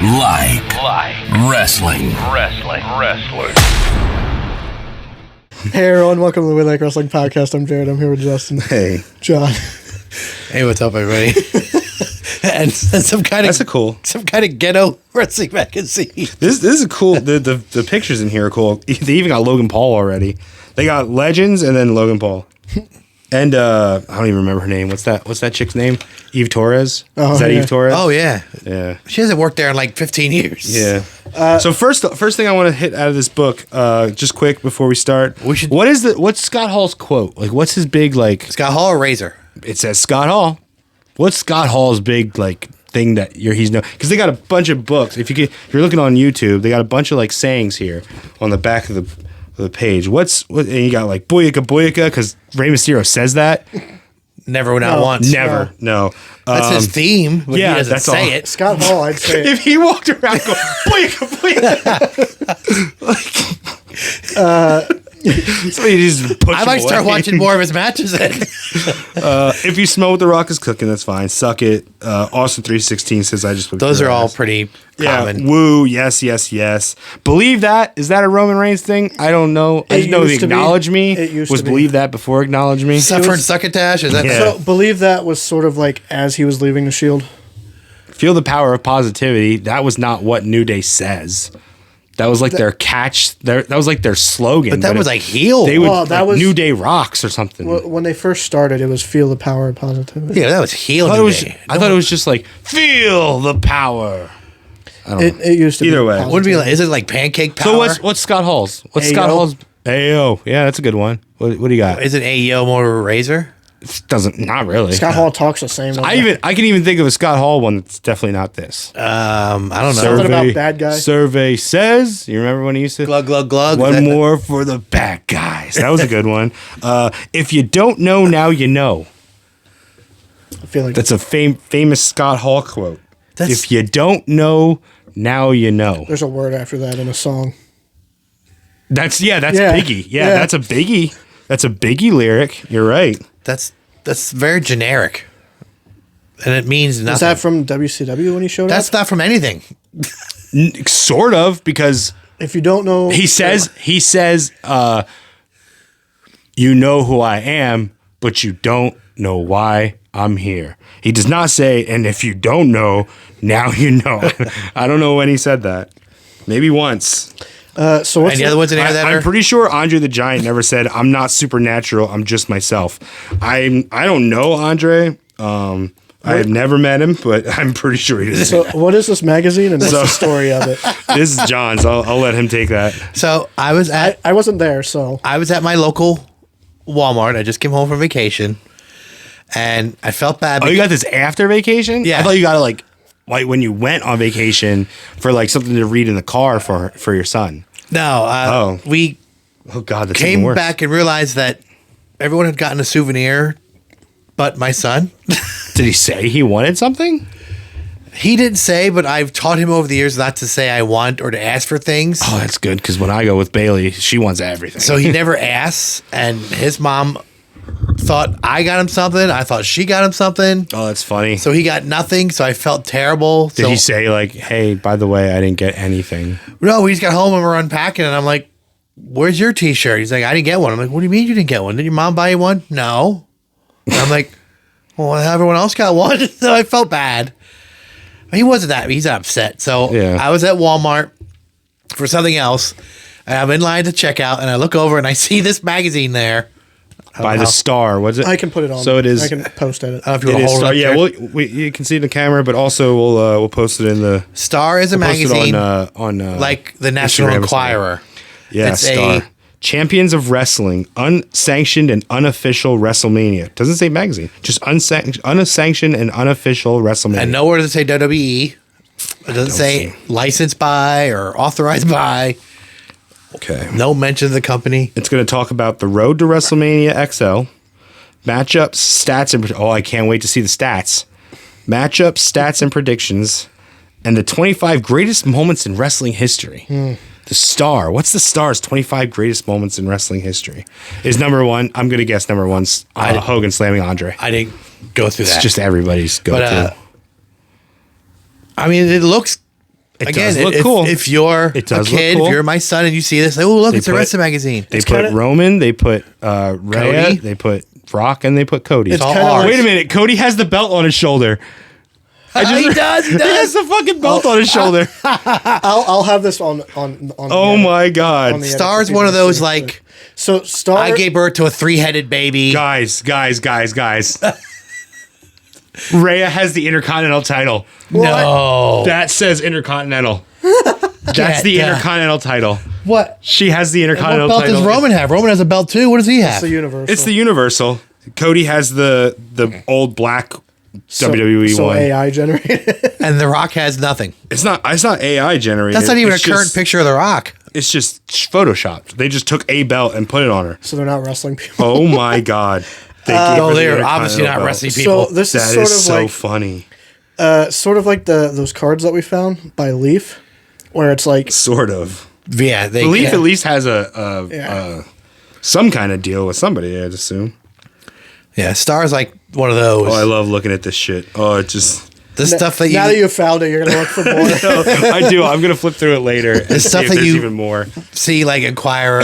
Wrestling. Hey everyone, welcome to the We Like Wrestling podcast. I'm Jared. I'm here with Justin. Hey. John. Hey, what's up, everybody? and some kind of ghetto wrestling magazine. This is cool. The pictures in here are cool. They even got Logan Paul already. They got Legends and then Logan Paul. And I don't even remember her name. What's that chick's name? Eve Torres? Oh, is that yeah. Eve Torres? Oh, yeah. Yeah. She hasn't worked there in like 15 years. Yeah. So first thing I want to hit out of this book, just quick before we start. What's Scott Hall's quote? Like, what's his big like? Scott Hall or Razor? It says Scott Hall. What's Scott Hall's big like thing that he's known? Because they got a bunch of books. If you're looking on YouTube, they got a bunch of like sayings here on the back of the page. And you got like Boyaka Boyaka because Rey Mysterio says that. Never, not once. Never, no. That's his theme. But yeah, he doesn't that's say all. it. Scott Hall, I'd say. If he walked around going Boyaka Boyaka, somebody just push I might him start away. watching more of his matches then. If you smell what the Rock is cooking, that's fine. Suck it. Austin 316 says I just. Those are all pretty common. Woo, yes. Believe that? Is that a Roman Reigns thing? I don't know. I just know the acknowledge me was believe that before acknowledge me. Suffer and succotash? Is that Yeah. So, believe that was sort of like as he was leaving the Shield. Feel the power of positivity. That was not what New Day says. That was like their catch. That was like their slogan. But that was like heel. They would Well, that like was- New Day rocks or something. When they first started, it was feel the power of positivity. Yeah, that was heel. I New Day. thought it was just like feel the power. It used to Either be way. positive. Wouldn't be like, is it like pancake power? So what's Scott Hall's? What's Ayo. Scott Hall's? Ayo. Yeah, that's a good one. What do you got? Is it AEO more Razor? It doesn't. Not really. Scott Hall talks the same. I can even think of a Scott Hall one that's definitely not this. I don't know. Something about bad guys. Survey says. You remember when he used to Glug, glug, glug. One more for the bad guys. That was a good one. If you don't know, now you know. I feel like That's a famous Scott Hall quote. That's- If you don't know, now you know. there's a word after that in a song. That's Yeah. Biggie. Yeah, Yeah. that's a Biggie. That's a Biggie lyric. You're right. That's very generic, and it means nothing. Is that from WCW when he showed That's up? not from anything. Sort of, because If you don't know, he says, you know who I am, but you don't know why I'm here. He does not say, and if you don't know, now you know. I don't know when he said that. Maybe once. So what's Any other ones in here that I'm are? pretty sure Andre the Giant never said, I'm not supernatural, I'm just myself. I don't know Andre. I have never met him, but I'm pretty sure he does. So what is this magazine and what's the story of it? This is John's. I'll let him take that. So I was at I wasn't there, so my local Walmart. I just came home from vacation, and I felt bad. Oh, you got this after vacation? Yeah. I thought you got it like when you went on vacation for like something to read in the car for your son. No, we Oh God, that's even came worse. back and realized that everyone had gotten a souvenir, but my son. Did he say he wanted something? He didn't say, but I've taught him over the years not to say I want or to ask for things. Oh, that's good because when I go with Bailey, she wants everything. So he never asks, and his mom thought I got him something. I thought she got him something. Oh, that's funny. So he got nothing. So I felt terrible. Did he say like, "Hey, by the way, I didn't get anything"? No, we just got home and we're unpacking, and I'm like, "Where's your T-shirt?" He's like, "I didn't get one." I'm like, "What do you mean you didn't get one? Did your mom buy you one?" No. And I'm like, "Well, everyone else got one." So I felt bad. He wasn't that. He's upset. So Yeah. I was at Walmart for something else, and I'm in line to check out, and I look over and I see this magazine there. By the Star, was it? I can put it on. So it is. I can post it. I don't know if you It want to is hold it Star. up Yeah, there. you can see the camera, but also we'll post it in the Star is a post it magazine on like the National Instagram or something. Enquirer. Yeah, It's Star. Champions of Wrestling, unsanctioned and unofficial WrestleMania. Doesn't say magazine, just unsanctioned and unofficial WrestleMania. And nowhere does it say WWE. It doesn't say licensed by or authorized by. Okay. No mention of the company. It's going to talk about the road to WrestleMania XL, matchups, stats, and I can't wait to see the stats. Matchups, stats, and predictions, and the 25 greatest moments in wrestling history. The Star. What's the Star's 25 greatest moments in wrestling history? Is number one. I'm going to guess number one's Hogan slamming Andre. I didn't go through It's that. just everybody's go-to. I mean, it looks Again, does look if, cool. if you're It a does look kid, cool. if you're my son and you see this, like, oh, look, They it's a put- wrestling magazine. They It's put kinda- Roman, they put Rhea, Cody? they put Brock, and they put Cody. It's all kinda ours. like- Wait a minute, Cody has the belt on his shoulder. He does. He He has does. the fucking belt on his shoulder. I'll have this on Oh my god. on the- Star's one of those like So Star I gave birth to a 3-headed baby. Guys. Rhea has the Intercontinental title. No. That says Intercontinental. That's the Get, Intercontinental title. what? She has the What Intercontinental belt title. does Roman have? Roman has a belt too. What does he have? It's the universal. It's the Universal. Cody has the old black WWE so one. AI generated. And The Rock has nothing. It's not AI generated. That's not even It's a current just- picture of The Rock. It's just photoshopped. They just took a belt and put it on her. So they're not wrestling people. Oh my god. They gave No, her the they're obviously not Intercontinental wrestling belt. people. So this is That sort is of so like funny. sort of like those cards that we found by Leaf, where it's like Sort of. Yeah, they Belief can't- at least has a Yeah. some kind of deal with somebody, I'd assume. Yeah, Star's like one of those. Oh, I love looking at this shit. Oh, it just the stuff that you now that you found it, you're gonna look for more. I do. I'm gonna flip through it later and see stuff if that there's you- even more. see, like Inquirer,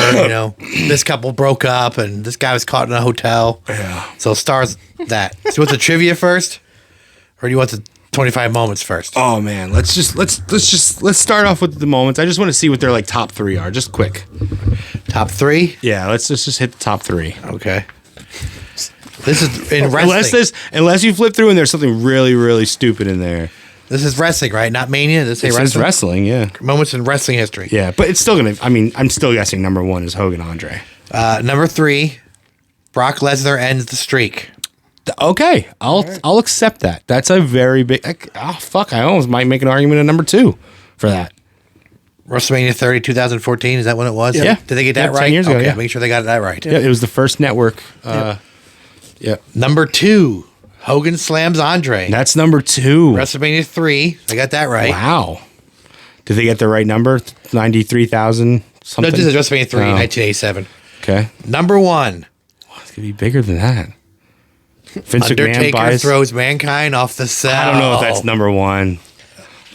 this couple broke up and this guy was caught in a hotel. Yeah. So Star's that. So you want the trivia first? Or do you want the 25 moments first? Oh man, let's start off with the moments. I just want to see what their like top 3 are, just quick. Top 3? Yeah, let's just hit the top 3. Okay. This is in wrestling. Unless you flip through and there's something really really stupid in there. This is wrestling, right? Not Mania. This It is says wrestling. wrestling, yeah, Moments in wrestling history. yeah. But it's still gonna. I mean, I'm still guessing number 1 is Hogan Andre. Number 3, Brock Lesnar ends the streak. Okay, I'll accept that. That's a very big. Oh fuck! I almost might make an argument at number 2 for that. WrestleMania 30, 2014. Is that when it was? Yeah. Did they get that Yeah, 10 right? years ago, Okay, yeah. make sure they got that right. Yeah, it was the first network. Yeah, Number 2, Hogan slams Andre. that's number 2. WrestleMania 3. They got that right. Wow. Did they get the right number? 93,000 No, something? this is WrestleMania 3, Oh. 1987. Okay. Number 1, It's going to be bigger than that. Vince McMahon Undertaker buys. throws Mankind off the cell. I don't know if that's number 1.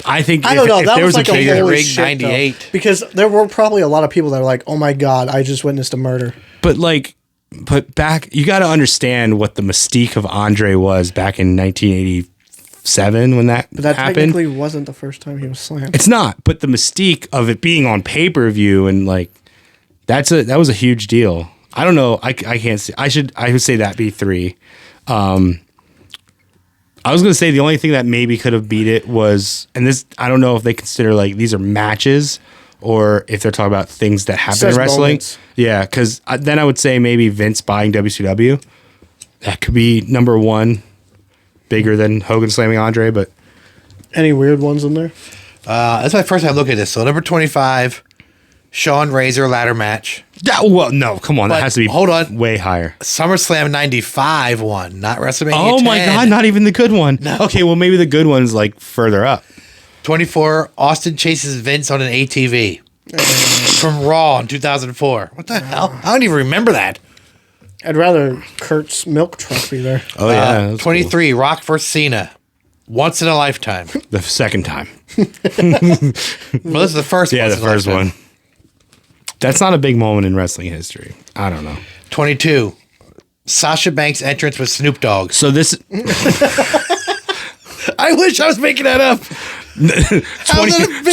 I think I don't know. if That there was was like a a bigger holy Rig shit, 98. though. Because there were probably a lot of people that were like, "Oh my god, I just witnessed a murder." but back, you got to understand what the mystique of Andre was back in 1987 when that But that happened. technically wasn't the first time he was slammed. It's not, but the mystique of it being on pay per view and like that was a huge deal. I don't know. I can't say. I would say that be 3. I was gonna say the only thing that maybe could have beat it was, and this I don't know if they consider like these are matches or if they're talking about things that happen in Says wrestling. moments. Yeah, because then I would say maybe Vince buying WCW. That could be number 1, bigger than Hogan slamming Andre, but. Any weird ones in there? That's my first time looking at this. So number 25, Shawn Razor ladder match. Well, no, come on. But That has to be hold on. way higher. SummerSlam 95 one, not WrestleMania Oh my 10. God, not even the good one. Okay, well, maybe the good one's like further up. 24, Austin chases Vince on an ATV. From Raw in 2004. What the hell? I don't even remember that. I'd rather Kurt's milk truck be there. Oh, yeah. that's 23, Rock vs. Cena. Once in a lifetime. cool. The second time. Well, this is the first Yeah, once the in a first lifetime. one. That's not a big moment in wrestling history. I don't know. 22, Sasha Banks' entrance with Snoop Dogg. So this I wish I was making that up.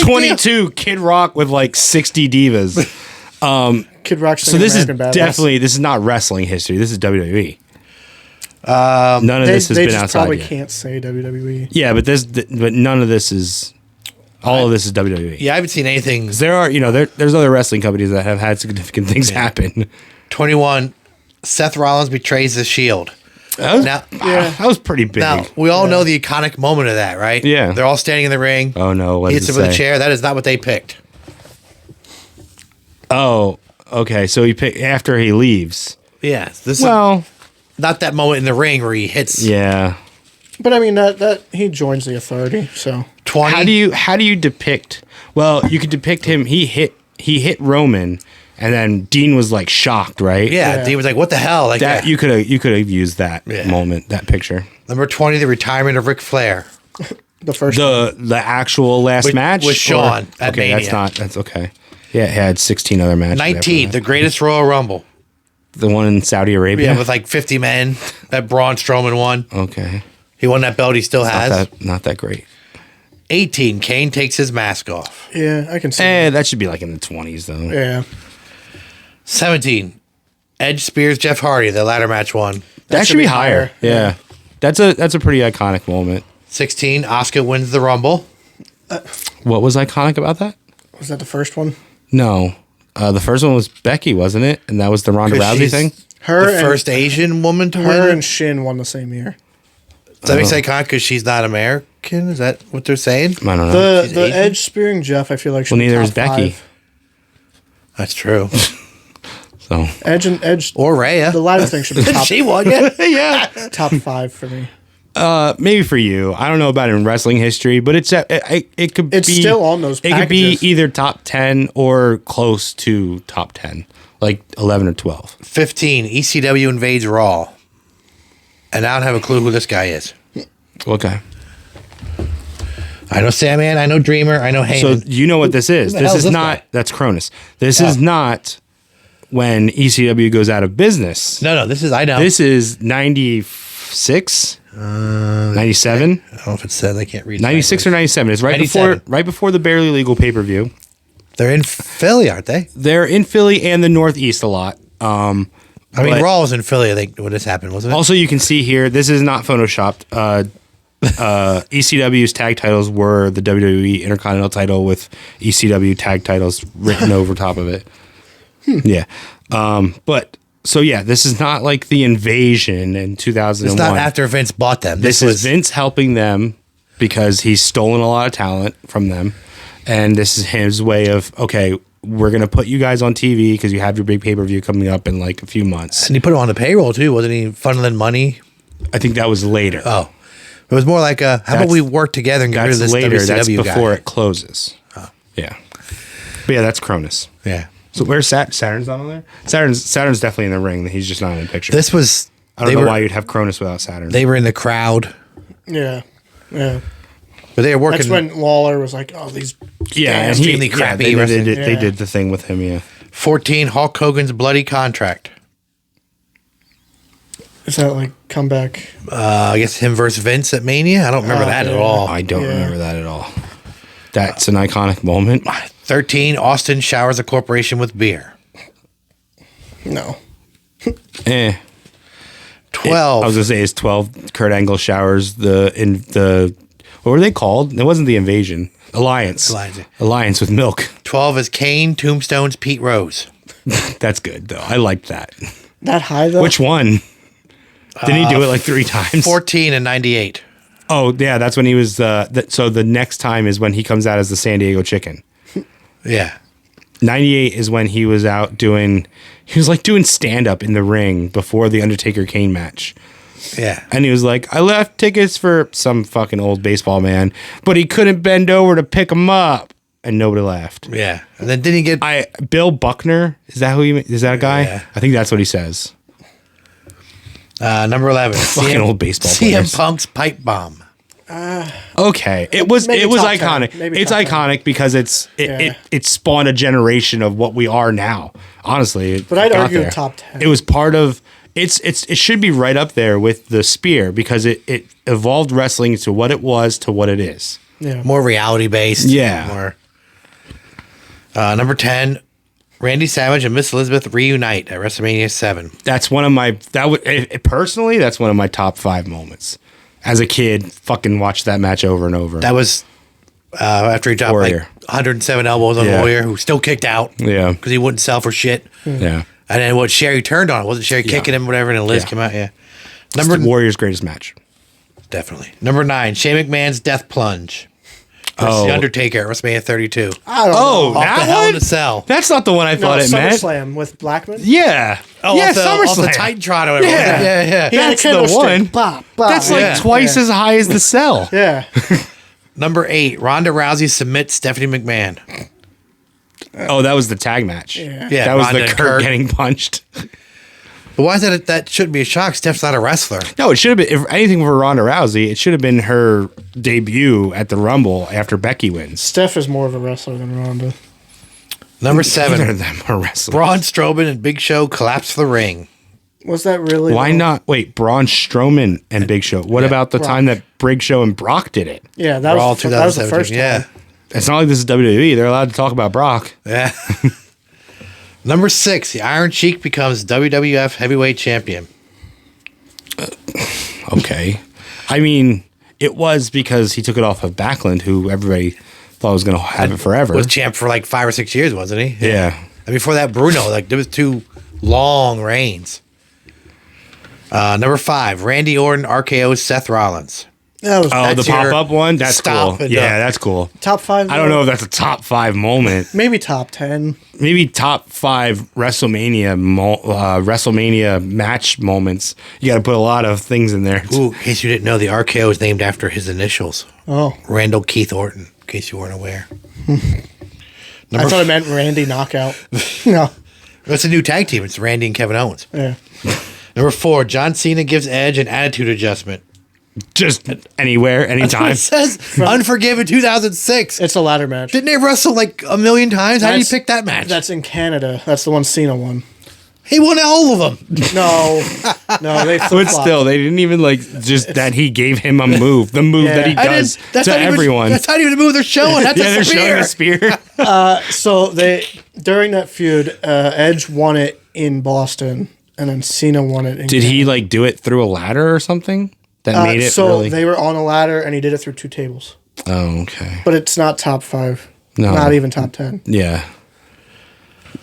22 Kid Rock with like 60 divas. Kid Rock So singing this is American Badass. definitely this is not wrestling history. This is WWE. None of They, this has they been just outside probably yet. can't say WWE. Yeah, but none of this is. All of this is WWE. Yeah, I haven't seen anything. There are, there's other wrestling companies that have had significant things happen. 21, Seth Rollins betrays the Shield. That was, Now- that was pretty big. Now, we all know the iconic moment of that, right? Yeah. They're all standing in the ring. Oh no, what He does hits it him with a say? chair. That is not what they picked. Oh, okay. So he picked after he leaves. Yeah. This is Well, not that moment in the ring where he hits yeah. But I mean that he joins the authority. So 20. How do you depict? Well, you could depict him. He hit Roman, and then Dean was like shocked, right? Yeah, Yeah. Dean was like, what the hell? Like That yeah. you could have used that Yeah. moment, that picture. Number 20, the retirement of Ric Flair. The first one. The actual last With- match with Shawn Or- at okay, Mania. that's okay. Yeah, it had 16 other matches. after 19, that. the greatest Royal Rumble. The one in Saudi Arabia. Yeah, with like 50 men that Braun Strowman won. Okay, He won that belt he still has. not that great. 18, Kane takes his mask off. Yeah, I can see. That should be like in the 20s though. Yeah. 17, Edge spears Jeff Hardy, the ladder match one. That should be higher. Yeah. That's a pretty iconic moment. 16, Asuka wins the Rumble. What was iconic about that? Was that the first one? No. The first one was Becky, wasn't it? And that was the Ronda 'Cause Rousey she's thing. Her the and, first Asian woman to win her it. and Shin won the same year. Does that make sense because she's not American? Is that what they're saying? I don't know. The Asian? Edge spearing Jeff, I feel like should Well, be neither top is Becky. 5. That's true. So Edge Or Rhea. the ladder thing should be top, She won, yeah. yeah, top 5 for me. maybe for you. I don't know about it in wrestling history, but it could It's be still on those It could be packages. either top 10 or close to top 10, like 11 or 12. 15, ECW invades Raw. And I don't have a clue who this guy is. Okay. I know Sandman, I know Dreamer, I know So Heyman. you know what this is. Who the This hell is is this not guy? that's Cronus. This is not when ECW goes out of business. No, this is, I know. This is 96, 97, I don't know if it says, I can't read. 96 or 97. It's right 97. before the barely legal pay-per-view. They're in Philly, aren't they? They're in Philly and the Northeast a lot. I mean, But- Raw was in Philly, I think, when this happened, wasn't it? Also, you can see here, this is not photoshopped. ECW's tag titles were the WWE Intercontinental title with ECW tag titles written over top of it. Yeah. But so yeah, this is not like the invasion in 2001. It's not after Vince bought them. This is Vince helping them because he's stolen a lot of talent from them. And this is his way of, okay, we're going to put you guys on TV because you have your big pay-per-view coming up in like a few months. And he put him on the payroll, too. Wasn't he funneling money? I think that was later. Oh. It was more like, how about That's- we work together and get rid of That's this later. WCW That's before guy? it closes. Yeah. But yeah, that's Cronus. Yeah. So where's Saturn's not on there? Saturn's definitely in the ring. He's just not in the picture. This was... I don't know why you'd have Cronus without Saturn. They were in the crowd. Yeah. Yeah. But they were working... That's when Lawler was like, oh, these. yeah, and extremely crappy They wrestling. they Yeah. did the thing with him. Yeah. 14, Hulk Hogan's bloody contract. Is that like comeback? I guess him versus Vince at Mania? I don't remember that at yeah. all. I don't Yeah. remember that at all. That's an iconic moment. 13, Austin showers a corporation with beer. No. Eh. 12. I was gonna say it's 12. Kurt Angle showers the what were they called? It wasn't the Invasion. Alliance. Alliance with Milk. 12 is Kane, Tombstone's Pete Rose. That's good though. I liked that. That high though? Which one? Didn't he do it like 3 times? 14 and 98. Oh yeah, that's when he was. So the next time is when he comes out as the San Diego Chicken. Yeah. 98 is when he was out doing. He was like doing stand up in the ring before the Undertaker Kane match, Yeah. and he was like, "I left tickets for some fucking old baseball man, but he couldn't bend over to pick him up," and nobody laughed. Yeah. And then didn't he get... Bill Buckner, is that who he? Is that a guy? Yeah. I think that's what he says. number 11. Fucking old baseball CM players. Punk's pipe bomb. Okay, it was Maybe it was top 10. iconic. Maybe It's top 10. iconic because Yeah. it spawned a generation of what we are now. Honestly, But I'd got argue there. top 10. It was part of it should be right up there with the spear because it evolved wrestling to what it was to what it is. Yeah. More reality based. Yeah. More. Number 10. Randy Savage and Miss Elizabeth reunite at WrestleMania 7. That's one of my personally that's one of my top 5 moments. As a kid, fucking watched that match over and over. That was after he dropped Warrior. like 107 elbows on Yeah. Warrior, who still kicked out. Yeah. Because he wouldn't sell for shit. yeah. And then what Sherry turned on, wasn't Sherry kicking him, whatever, and then Liz Yeah. came out? Yeah. Number Warrior's greatest match. Definitely. Number 9, Shane McMahon's Death Plunge. Versus The Undertaker at WrestleMania 32. I don't Oh, know. Off that the Hell in one? a Cell. That's not the one I No, thought it meant. SummerSlam with Blackman. Yeah. Oh, yeah, off the SummerSlam. Titantron or whatever. Yeah. Yeah. He had a That's the candlestick. one. Bah, bah. That's like Yeah. twice as high as the cell. Yeah. Number 8, Ronda Rousey submits Stephanie McMahon. Oh, that was the tag match. Yeah. Yeah, That was Ronda the and Kurt Kurt. getting punched. But why is that? That shouldn't be a shock. Steph's not a wrestler. No, it should have been, if anything for Ronda Rousey, it should have been her debut at the Rumble after Becky wins. Steph is more of a wrestler than Ronda. Number Neither 7. of them are wrestlers. Braun Strowman and Big Show collapse the ring. Was that really? Why not? Wait, Braun Strowman and Big Show. What about the Brock. time that Big Show and Brock did it? Yeah, that Raw was, that was the 2017. first time. Yeah. It's not like this is WWE. They're allowed to talk about Brock. Yeah. Number 6. The Iron Sheik becomes WWF Heavyweight Champion. Okay. I mean, it was because he took it off of Backlund, who everybody thought was going to have it forever. Was champ for like 5 or 6 years, wasn't he? Yeah. And before that, Bruno. Like there was 2 long reigns. Number 5. Randy Orton RKO Seth Rollins. That was Oh, That's the your pop-up one? That's stop cool. and Yeah, up. that's cool. top 5. I don't know if that's a top 5 moment. Maybe top 10. Maybe top 5 WrestleMania match moments. You got to put a lot of things in there. Ooh, in case you didn't know, the RKO is named after his initials. Oh, Randall Keith Orton, in case you weren't aware. I thought it meant Randy Knockout. No, That's a new tag team. It's Randy and Kevin Owens. yeah. Number 4. John Cena gives Edge an attitude adjustment. Just anywhere, That's what anytime. it says. Unforgiven 2006. It's a ladder match. Didn't they wrestle like a million times? How do you That's- pick that match? That's in Canada. That's the one Cena won. He won all of them. No, no, they But flip-flopped. still, they didn't even like just that he gave him a move, the move that he Yeah. does to not everyone. Even, that's not even the move they're showing. That's Yeah, a they're spear. showing a spear. So they during that feud, Edge won it in Boston, and then Cena won it. In Did he like do it through a ladder or something that made it so really? they were on a ladder, and he did it through 2 tables. Oh, okay. But it's not top 5. No. Not even top 10. Yeah.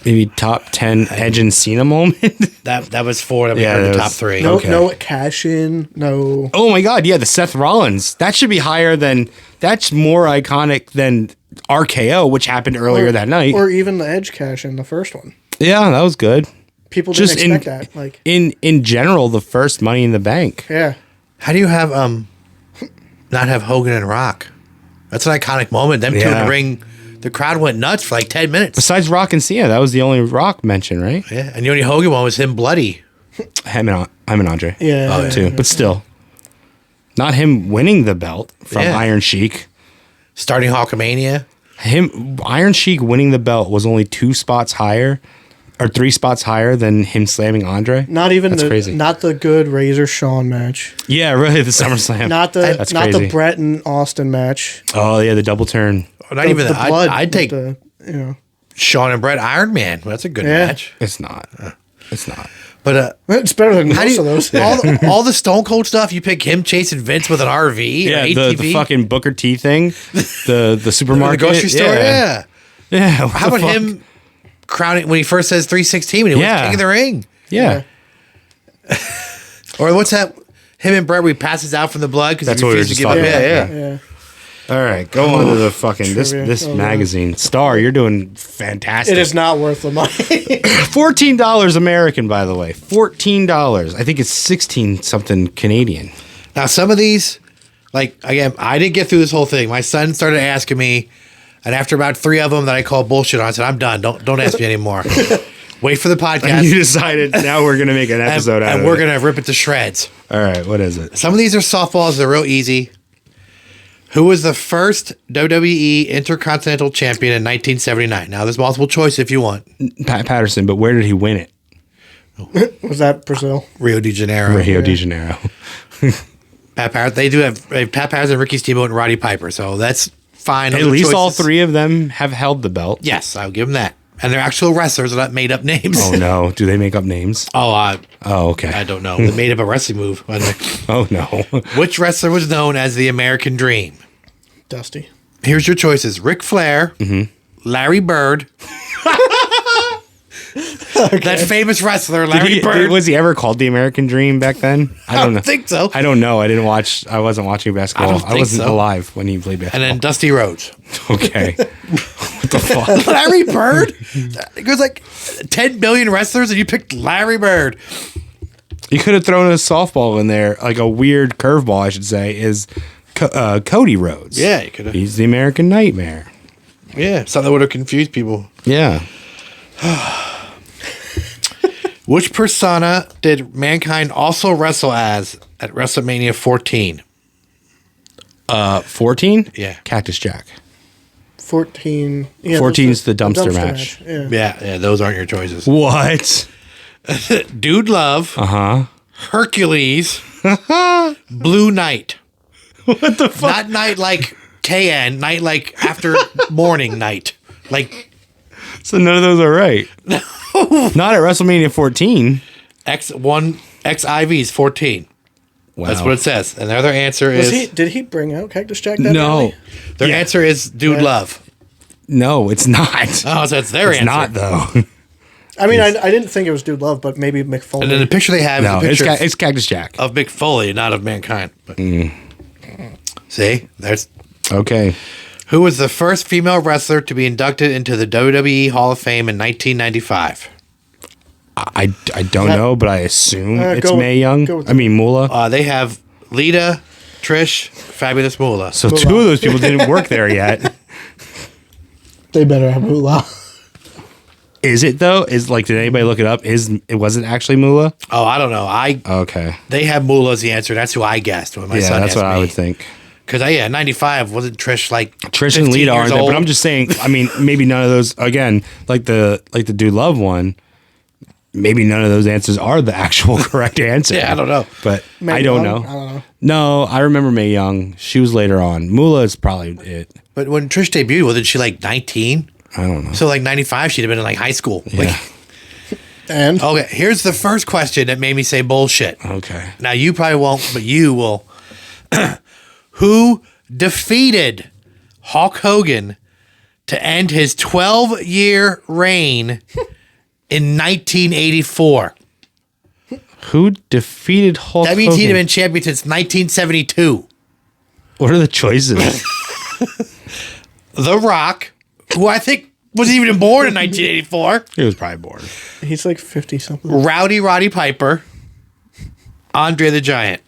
Maybe top 10 Edge and Cena moment. That was 4 that we Yeah, heard that the was- top 3. No, Okay. no cash in. No. Oh my God! Yeah, the Seth Rollins. That should be higher than. That's more iconic than RKO, which happened earlier that night. Or even the Edge cash in the first one. Yeah, that was good. People didn't Just expect that. Like, in general, the first Money in the Bank. yeah. How do you have not have Hogan and Rock? That's an iconic moment. Them two in Yeah. the ring, the crowd went nuts for like 10 minutes. Besides Rock and Cena, that was the only Rock mention, right? Yeah, and the only Hogan one was him bloody. Him and Andre. Yeah. Oh, yeah. too, but still, not him winning the belt from Yeah. Iron Sheik. Starting Hulkamania. Him Iron Sheik winning the belt was only 2 spots higher, or 3 spots higher than him slamming Andre. Not even That's the crazy. not the good Razor Shawn match. Yeah, really, the SummerSlam. Not the That's not crazy. the Brett and Austin match. Oh yeah, the double turn. Not even that. I'd take with the, you know. Shawn and Brett Iron Man. That's a good Yeah. match. It's not. It's not. But It's better than how do most you, of those. all the Stone Cold stuff, you pick him chasing Vince with an RV Yeah, or the ATV? fucking Booker T thing, the the supermarket, grocery store. Yeah. yeah. what How the about fuck? him crowning when he first says 316 when he Yeah. was king of the ring? Yeah, Or what's that? Him and Brett where he passes out from the blood because That's he what we were refuses just to give up. talking Yeah, about. yeah. Yeah. All right, go on to the fucking Trivia. this Oh, magazine. Star, you're doing fantastic. It is not worth the money. $14 American, by the way. $14. I think it's 16 something Canadian. Now some of these, like again, I didn't get through this whole thing. My son started asking me, and after about 3 of them that I called bullshit on, I said, "I'm done. Don't ask me anymore. Wait for the And podcast, you decided now we're gonna make an episode out and of we're it. gonna rip it to shreds." All right, what is it? Some of these are softballs. They're real easy. Who was the first WWE Intercontinental Champion in 1979? Now, there's multiple choice if you want. Pat Patterson, but where did he win it? Was that Brazil? Rio de Janeiro. Rio de Janeiro. Pat Patterson. They do have Pat Patterson, Ricky Steamboat, and Roddy Piper. So that's fine. At Those are least all choices. 3 of them have held the belt. Yes, I'll give them that. And they're actual wrestlers. They're not made up names. Oh no, do they make up names? Oh, Oh, okay. I don't know. They made up a wrestling move. Oh no. Which wrestler was known as the American Dream? Dusty. Here's your choices: Ric Flair, Larry Bird, that famous wrestler, Larry Bird. Was he ever called the American Dream back then? I don't know. think so. I don't know. I didn't watch. I wasn't watching basketball. I don't think wasn't so. alive when he played And basketball. then Dusty Rhodes. Okay. What the fuck? Larry Bird? There's like 10 billion wrestlers and you picked Larry Bird. You could have thrown a softball in there, like a weird curveball, I should say. Is Cody Rhodes? Yeah, you could have. He's the American Nightmare. Yeah, something that would have confused people. Yeah. Which persona did Mankind also wrestle as at WrestleMania 14? 14? Yeah. Cactus Jack. 14. Yeah, 14 is those are- the dumpster match. Yeah. Yeah, those aren't your choices. What? Dude Love, Hercules, Blue Knight. What the fuck? Not night like KN, night like after morning night. Like So none of those are right. No. Not at WrestleMania 14. X1 XIV's 14. Wow. That's what it says. And their other answer is Did he bring out Cactus Jack that No. early? their answer is Dude Love. No, it's not. Oh, so that's their It's answer. not, though. I mean, I didn't think it was Dude Love, but maybe McFoley. And then the picture they have No, is a it's, picture it's Cactus Jack. of Mick Foley, not of Mankind. But, see, there's Okay. who was the first female wrestler to be inducted into the WWE Hall of Fame in 1995. I don't know, but I assume it's go with- Mae Young. go with I mean, Moolah. They have Lita, Trish, Fabulous Moolah. So two of those people didn't work there yet. They better have Moolah. Is it, though? Did anybody look it up? Was it actually Moolah? Oh, I don't know. Okay. They have Moolah as the answer. That's who I guessed when my Yeah, son that's asked what I me. would think. Because 95 wasn't Trish like Trish and 15 Lita aren't years there, old? but I'm just saying. I mean, maybe none of those. Again, like the Dude Love one. Maybe none of those answers are the actual correct answer. Yeah, I don't know. But Mae I don't Young? know. I don't know. No, I remember Mae Young. She was later on. Moolah is probably it. But when Trish debuted, wasn't she like 19? I don't know. So like 95, she'd have been in like high school. Like, Yeah. And okay, here's the first question that made me say bullshit. Okay. Now you probably won't, but you will. Who defeated Hulk Hogan to end his 12-year reign in 1984? Who defeated Hulk That means he'd Hogan? have been champion since 1972. What are the choices? The Rock, who I think wasn't even born in 1984. He was probably born. he's like 50 something. Rowdy Roddy Piper, Andre the Giant.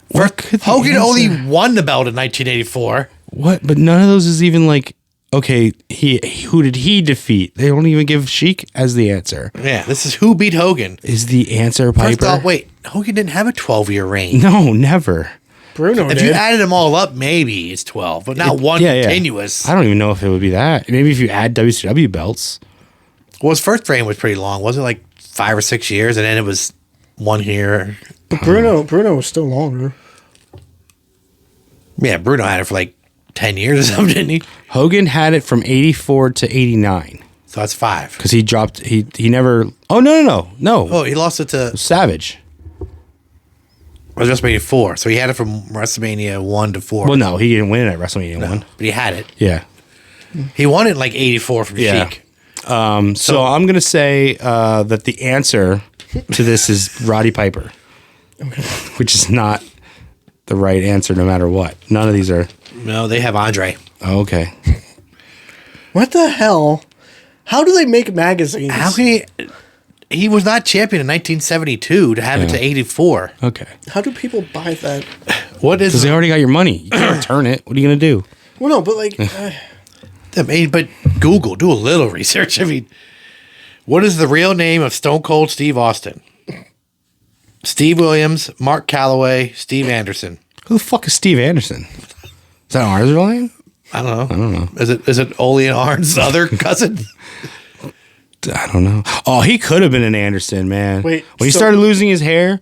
What could the Hogan answer- only won the belt in 1984. What? But none of those is even like. Okay, who did he defeat? They don't even give Sheik as the answer. Yeah, this is who beat Hogan. Is the answer First Piper? off, wait, Hogan didn't have a 12-year reign. No, never. Bruno If did. you added them all up, maybe it's 12, but not one continuous. I don't even know if it would be that. Maybe if you add WCW belts. Well, his first reign was pretty long. Wasn't it like 5 or 6 years? And then it was 1 year. But Bruno was still longer. Yeah, Bruno had it for like 10 years or something, didn't he? Hogan had it from 84 to 89 So that's 5. because he dropped. He never. Oh no. Oh, he lost it to Savage. WrestleMania 4. So he had it from WrestleMania 1 to 4. Well, no, he didn't win it at WrestleMania No, 1. but he had it. Yeah. He won it in like 84 from Yeah. Sheik. So I'm gonna say that the answer to this is Roddy Piper, which is not the right answer no matter what. None of these are. No, they have Andre. Oh, okay. What the hell? How do they make magazines? How can he was not champion in 1972 to have it to 84. Okay. How do people buy that? What is Because they already got your money. You can't return it. What are you gonna do? Well, no, but like, I mean, but Google, do a little research. I mean, what is the real name of Stone Cold Steve Austin? Steve Williams, Mark Calloway, Steve Anderson. Who the fuck is Steve Anderson? Is that Arn's real name? I don't know. Is it Ole and Arn's other cousin? I don't know. Oh, he could have been an Anderson, man. Wait, when he so- started losing his hair,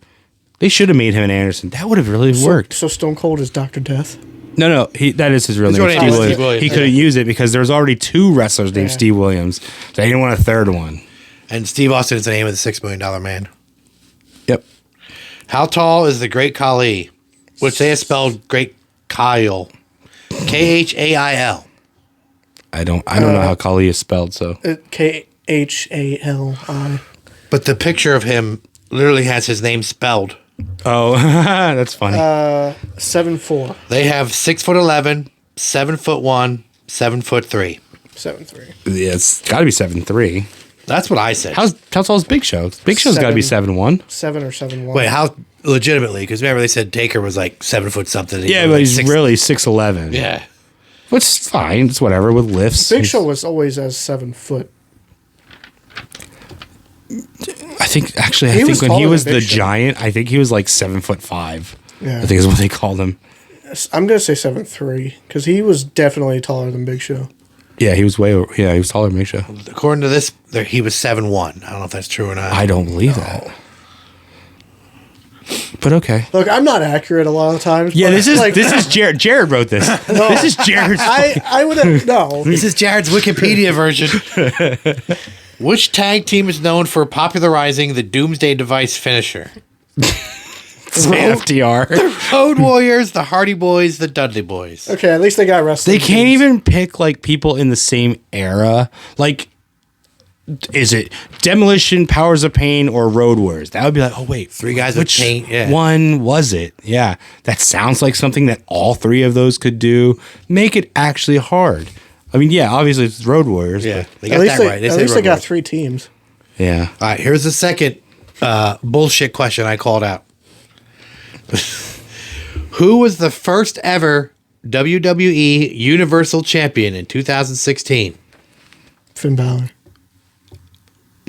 they should have made him an Anderson. That would have really worked. so Stone Cold is Dr. Death. No, that is his real His name. real Steve name is Williams. Steve Williams. He couldn't use it because there was already 2 wrestlers named Steve Williams. So they didn't want a third one. And Steve Austin is the name of the $6 million man. Yep. How tall is the Great Khali? Which they have spelled Great Kyle. Khail. I don't know how Kali is spelled, so Khali. But the picture of him literally has his name spelled. oh, that's funny. 7'4", They have 6'11", 7'1", 7'3". 7'3". yeah, it's got to be 7'3". That's what I said. How tall is Big Show? Big Show's got to be 7'1". 7 or 7'1". Wait, how legitimately? Because remember they said Taker was like 7 foot something. and he Yeah, was but like he's 6 really 6'11". Yeah. Which is fine. It's whatever with lifts. Big Show was always as 7 foot. I think actually, He I was think when he taller was than the Big Show. giant, I think he was like 7'5". Yeah. I think is what they called him. I'm gonna say 7'3" because he was definitely taller than Big Show. Yeah, he was way. Yeah, he was taller than Big Show. According to this, he was 7'1". I don't know if that's true or not. I don't believe that. But okay. Look, I'm not accurate a lot of times. Yeah, but this is Jared. Jared wrote this. This is Jared's. I would have no. This is Jared's Wikipedia version. Which tag team is known for popularizing the Doomsday Device finisher? FTR. Road Warriors, the Hardy Boys, the Dudley Boys. Okay, at least they got wrestling. They can't teams. even pick like people in the same era. Like, is it Demolition, Powers of Pain, or Road Warriors? That would be like, oh wait, Three guys with which paint, yeah. one was it? Yeah, that sounds like something that all three of those could do. Make it actually hard. I mean, yeah, obviously it's Road Warriors. Yeah, But they got At least that they, right. at said least they Road got Warriors. 3 teams. yeah. All right, here's the second bullshit question I called out. Who was the first ever WWE Universal Champion in 2016? Finn Balor.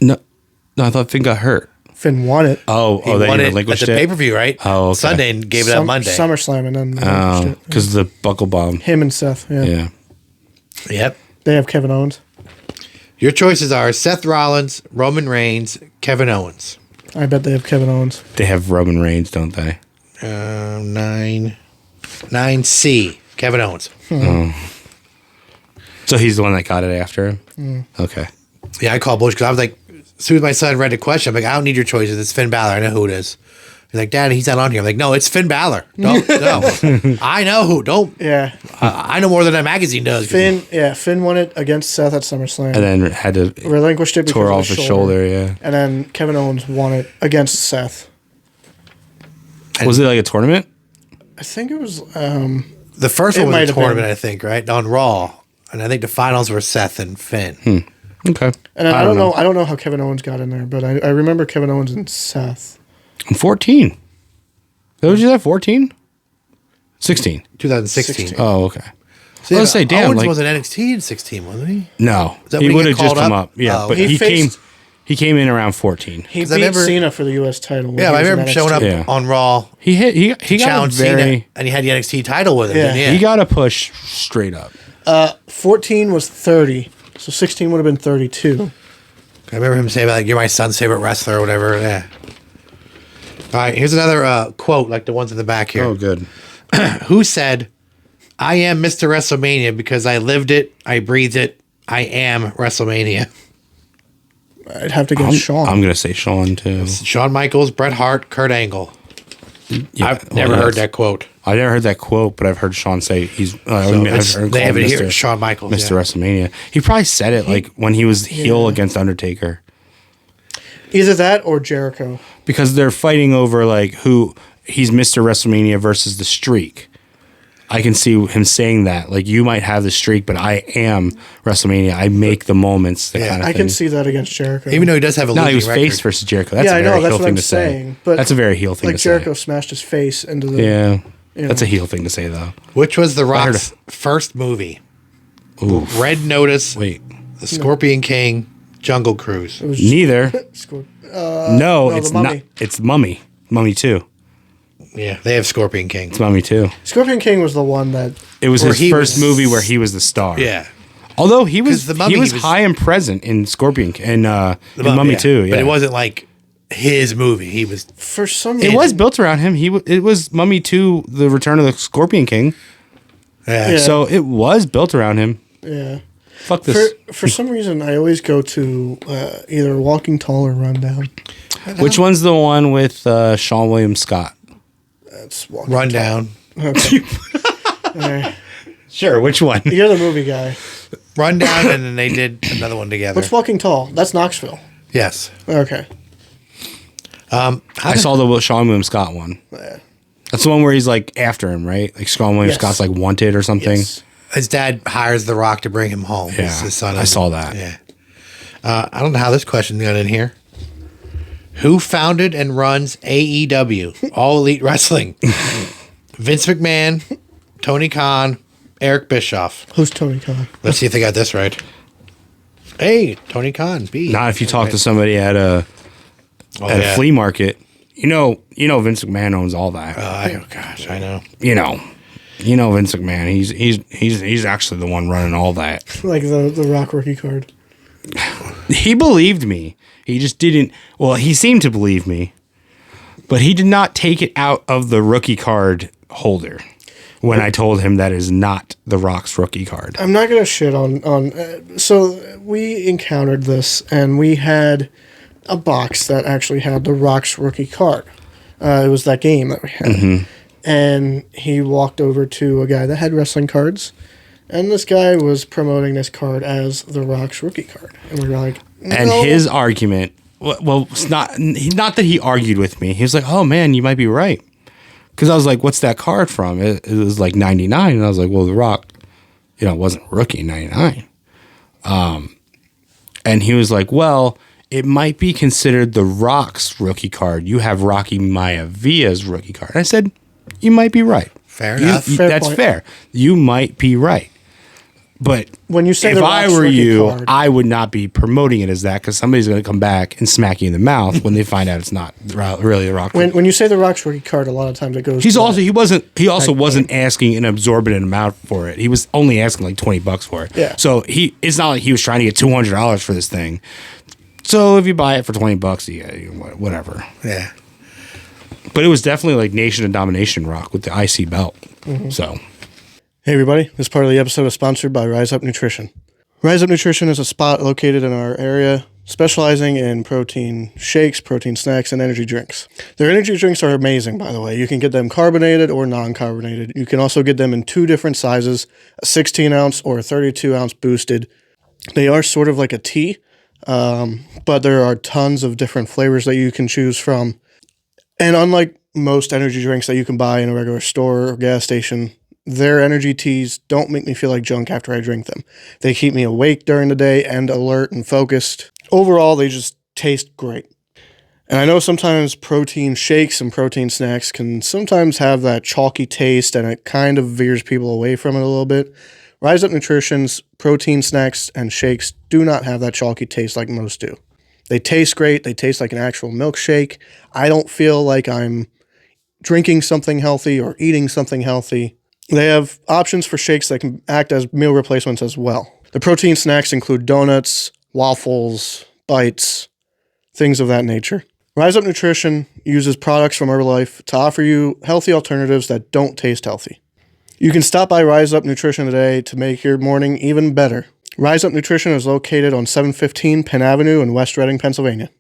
No, I thought Finn got hurt. Finn won it. Oh, He they won it at relinquished the it. pay-per-view, right? Oh, okay. Sunday and gave it up Monday. SummerSlam and then Oh, because the buckle bomb. him and Seth. Yeah. Yeah. Yep. They have Kevin Owens. Your choices are Seth Rollins, Roman Reigns, Kevin Owens. I bet they have Kevin Owens. They have Roman Reigns, don't they? 9C, Kevin Owens. So he's the one that got it after him? Okay. Yeah, I call bullshit because I was like, as soon as my son read the question, I'm like, I don't need your choices. It's Finn Balor. I know who it is. He's like, Daddy, he's not on here. I'm like, no, it's Finn Balor. No. I know who. Don't. Yeah. I know more than that magazine does. Finn won it against Seth at SummerSlam. And then had to relinquished it because tore of off his shoulder, yeah. And then Kevin Owens won it against Seth. Was it like a tournament? I think it was The first It one was might a have tournament, been. I think, right? On Raw. And I think the finals were Seth and Finn. Okay. and I don't know. I don't know how Kevin Owens got in there, but I remember Kevin Owens and Seth. I'm 14. What was you at 14? 16. 2016. 16. Oh, okay. So, Let's say, damn, Owens like- was in NXT in 16, wasn't he? No. that He when he would got have just called come up? up. Yeah, Oh, but He he faced- came in around 14. He 'Cause I beat remember- Cena for the U.S. title. when Yeah, he I was in remember showing up NXT. Yeah. on Raw, He got a challenged very Cena, and he had the NXT title with him. Yeah. didn't he? he got a push straight up. 14 was 30, so 16 would have been 32. I remember him saying, like, you're my son's favorite wrestler or whatever. Yeah. All right, here's another quote, like the ones in the back here. good. Who said, I am Mr. WrestleMania because I lived it, I breathed it, I am WrestleMania. I'd have to guess Shawn. I'm gonna say Sean too. Shawn Michaels, Bret Hart, Kurt Angle. Yeah, I've never heard that quote. I've never heard that quote, but I've heard Sean say he's. They have it here. Shawn Michaels. Mr. yeah. WrestleMania. He probably said it like when he was heel against Undertaker, Either that or Jericho. because they're fighting over like who he's Mr. WrestleMania versus the Streak. I can see him saying that like you might have the streak, but I am WrestleMania. I make the moments. The Yeah, kind of I thing. can see that against Jericho. Even though he does have a No, losing he was record. face versus Jericho. That's Yeah, a I very know, that's heel what thing I'm to saying, say. but That's a very heel thing like to Jericho say. smashed his face into the. Yeah, you that's know. a heel thing to say though. Which was The heard Rock's first movie? Ooh, Red Notice, wait, The Scorpion King, Jungle Cruise. It was neither. scored. No, the it's Mummy. not. It's Mummy. Mummy 2. Yeah, they have Scorpion King. It's Mummy 2. Scorpion King was the one that. It was Where his he first was- movie where he was the star. Yeah. Although he was 'Cause the Mummy, he was he was- high and present in Scorpion in The Mummy yeah. 2. Yeah. But it wasn't like his movie. He was. For some It reason. was built around him. It was Mummy 2, The Return of the Scorpion King. Yeah. Yeah. So it was built around him. Yeah. Fuck this. For some reason, I always go to either Walking Tall or Rundown. Which one's the one with Sean William Scott? That's Walking Rundown. Tall. Okay. Alright. Sure, which one? You're the movie guy. Rundown, and then they did another one together. What's Walking Tall? That's Knoxville. Yes. Okay. I saw the Sean William Scott one. Yeah. That's the one where he's like after him, right? Like Sean William Yes. Scott's like wanted or something. Yes. His dad hires The Rock to bring him home. Yeah, His son I is- saw that. Yeah. I don't know how this question got in here. Who founded and runs AEW, All Elite Wrestling? Vince McMahon, Tony Khan, Eric Bischoff. Who's Tony Khan? Let's see if they got this right. Hey, Tony Khan, B. Not if you talk to somebody at a flea market. You know Vince McMahon owns all that. Oh gosh, I know. You know Vince McMahon. He's actually the one running all that. Like the Rock rookie card. He believed me. He just didn't. Well, he seemed to believe me, but he did not take it out of the rookie card holder when I told him that is not the Rock's rookie card. I'm not gonna shit on. So we encountered this, and we had a box that actually had the Rock's rookie card. It was that game that we had, and he walked over to a guy that had wrestling cards, and this guy was promoting this card as the Rock's rookie card, and we were like, no. And his argument, well, it's not that he argued with me. He was like, "Oh man, you might be right," because I was like, "What's that card from?" It was like 99, and I was like, "Well, the Rock, it wasn't rookie 99." And he was like, "Well, it might be considered the Rock's rookie card. You have Rocky Maiavia's rookie card." And I said, "You might be right. Fair enough. Fair That's point. fair. You might be right." But When you say if the I Rock's were rookie you, card- I would not be promoting it as that because somebody's going to come back and smack you in the mouth when they find out it's not really the Rock. When you say the Rock's rookie card, a lot of times it goes. He's to also that. he also wasn't asking an exorbitant amount for it. He was only asking like $20 for it. Yeah. So it's not like he was trying to get $200 for this thing. So if you buy it for $20, whatever. Yeah. But it was definitely like Nation of Domination Rock with the IC belt. So. Hey everybody, this part of the episode is sponsored by Rise Up Nutrition. Rise Up Nutrition is a spot located in our area specializing in protein shakes, protein snacks, and energy drinks. Their energy drinks are amazing, by the way. You can get them carbonated or non-carbonated. You can also get them in 2 different sizes, a 16-ounce or a 32-ounce boosted. They are sort of like a tea, but there are tons of different flavors that you can choose from. And unlike most energy drinks that you can buy in a regular store or gas station, their energy teas don't make me feel like junk after I drink them. They keep me awake during the day and alert and focused. Overall, they just taste great. And I know sometimes protein shakes and protein snacks can sometimes have that chalky taste and it kind of veers people away from it a little bit. Rise Up Nutrition's protein snacks and shakes do not have that chalky taste like most do. They taste great. They taste like an actual milkshake. I don't feel like I'm drinking something healthy or eating something healthy. They have options for shakes that can act as meal replacements as well. The protein snacks include donuts, waffles, bites, things of that nature. Rise Up Nutrition uses products from Herbalife to offer you healthy alternatives that don't taste healthy. You can stop by Rise Up Nutrition today to make your morning even better. Rise Up Nutrition is located on 715 Penn Avenue in West Reading, Pennsylvania.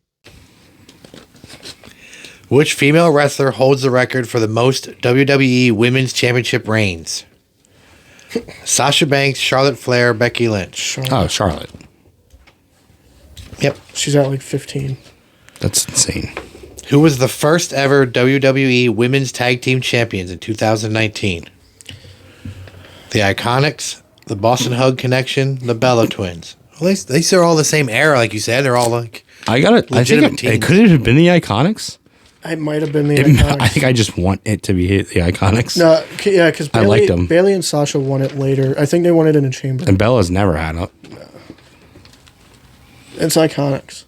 Which female wrestler holds the record for the most WWE Women's Championship reigns? Sasha Banks, Charlotte Flair, Becky Lynch. Oh, Charlotte. Yep. She's at like 15. That's insane. Who was the first ever WWE Women's Tag Team Champions in 2019? The Iconics, the Boston Hug Connection, the Bella Twins. Well, at least they're all the same era, like you said. They're all like I got it. I think legitimate it teams. could it have been the Iconics? It might have been the I Iconics. think I just want it to be the Iconics. No, yeah, because I liked them. Bailey and Sasha won it later. I think they won it in a chamber. And Bella's never had it. It's Iconics.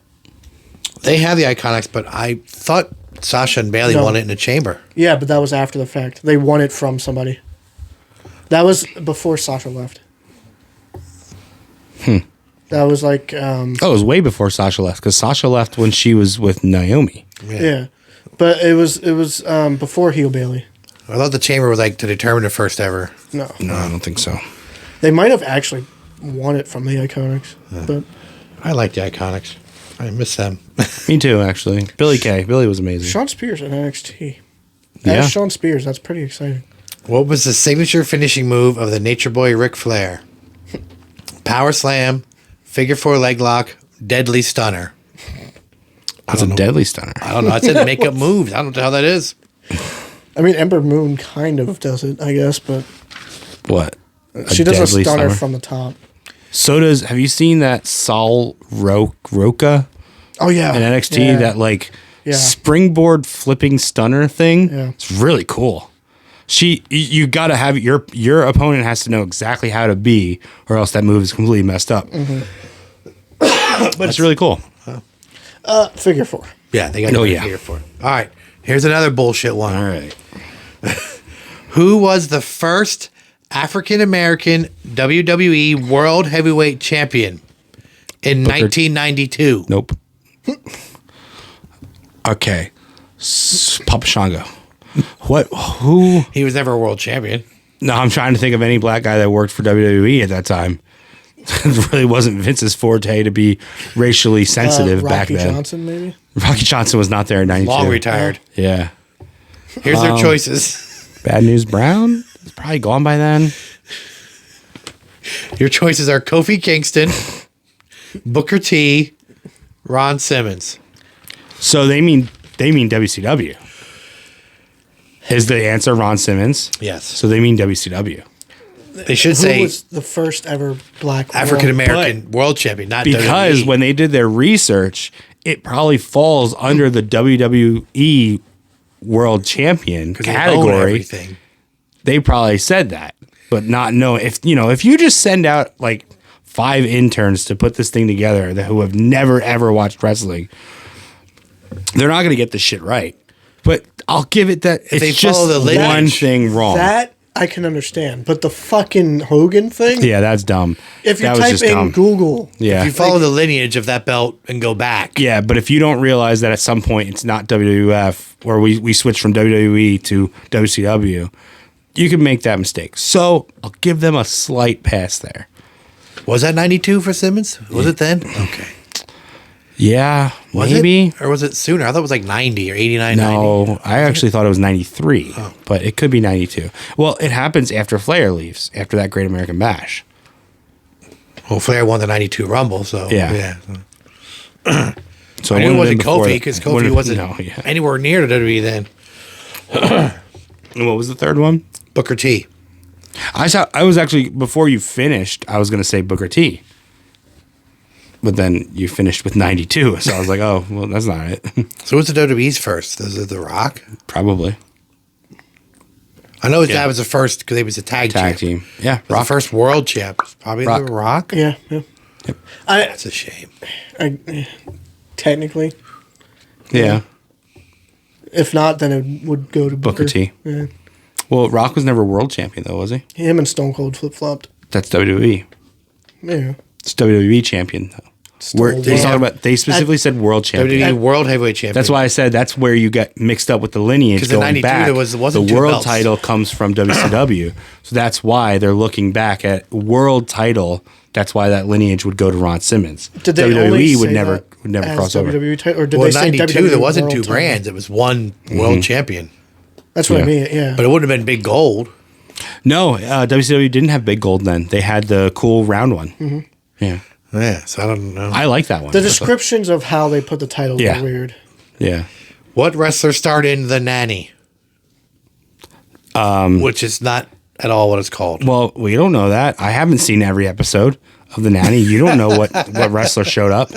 they have the Iconics, but I thought Sasha and Bailey No. won it in a chamber. Yeah, but that was after the fact. They won it from somebody. That was before Sasha left. That was like, Oh, it was way before Sasha left because Sasha left when she was with Naomi. yeah. But it was before Heel Bailey. I thought the chamber was like to determine the first ever. No. No, I don't think so. They might have actually won it from the Iconics. But I like the Iconics. I miss them. Me too, actually. Billy Kay. Billy was amazing. Sean Spears in NXT. Yeah. As Sean Spears, that's pretty exciting. What was the signature finishing move of the Nature Boy Ric Flair? Power slam, figure four leg lock, deadly stunner. That's a deadly stunner. I don't know. I said make up moves. I don't know how that is. I mean, Ember Moon kind of does it, I guess, but What? she does a deadly stunner from the top. So does. Have you seen that Sol Roca Oh, yeah. in NXT? Yeah. That like Yeah. springboard flipping stunner thing. Yeah. It's really cool. You got to have your opponent has to know exactly how to be, or else that move is completely messed up. Mm-hmm. but it's really cool. Figure 4. Yeah, they got Oh, it yeah. here for it. All right, here's another bullshit one. All right. Who was the first African American WWE World Heavyweight Champion in 1992? Nope. Okay. Papa Shango. What? Who? He was never a world champion. No, I'm trying to think of any black guy that worked for WWE at that time. It really wasn't Vince's forte to be racially sensitive back Rocky then. Johnson, maybe? Rocky Johnson was not there in 92. Long retired. Yeah. Here's their choices. Bad News Brown? He's probably gone by then. Your choices are Kofi Kingston, Booker T, Ron Simmons. So they mean WCW. Is the answer Ron Simmons? Yes. So they mean WCW. They should Who say was the first ever black African world- American world champion, not Because WWE. when they did their research, it probably falls under the WWE World Champion 'Cause they own category. everything. They probably said that, but not knowing if you just send out like 5 interns to put this thing together who have never ever watched wrestling, they're not going to get this shit right. But I'll give it that they it's just follow the one lineage, thing wrong. That I can understand. But the fucking Hogan thing? Yeah, that's dumb. If you That was type just in dumb. Google, Yeah. If you follow the lineage of that belt and go back, Yeah, but if you don't realize that at some point it's not WWF or we switch from WWE to WCW, you can make that mistake. So I'll give them a slight pass there. was that 92 for Simmons? Was it then? Okay. Yeah, Was maybe. it? Or was it sooner? I thought it was like 90 or 89, 90. No, I actually thought it was 93, but it could be 92. Well, it happens after Flair leaves, after that Great American Bash. Well, Flair won the 92 Rumble, so Yeah. So I knew it wouldn't wasn't have been before Kofi that. because Kofi Wouldn't- wasn't No, yeah. anywhere near the WWE then. And what was the third one? Booker T. I was actually, before you finished, I was going to say Booker T. But then you finished with 92. So I was like, oh, well, that's not it. So what's the WWE's first? Was it The Rock? Probably. I know his dad was the first because he was a tag champ. Team. Yeah. But the first world champ was probably Rock. The Rock. yeah. That's a shame. Technically, Yeah. if not, then it would go to Booker T. Yeah. Well, Rock was never world champion, though, was he? Him and Stone Cold flip flopped. That's WWE. Yeah. It's WWE champion, though. Where, Stone they, Cold. talking about, they specifically said world champion. WWE World Heavyweight Champion. That's why I said that's where you get mixed up with the lineage 'Cause in going 92 back. there wasn't the two world belts. title comes from WCW, so that's why they're looking back at world title. That's why that lineage would go to Ron Simmons. Did they WWE only would say never that would never as cross over. WWE title, or did Well, they in say 92, WWE there wasn't World two title? brands. It was one world champion. That's what I Yeah. mean. Yeah. But it wouldn't have been big gold. No, WCW didn't have big gold then. They had the cool round one. Yeah, Yeah, so I don't know. I like that one. the descriptions of how they put the titles Yeah. are weird. Yeah. What wrestler starred in The Nanny? Which is not at all what it's called. Well, we don't know that. I haven't seen every episode of The Nanny. You don't know what wrestler showed up.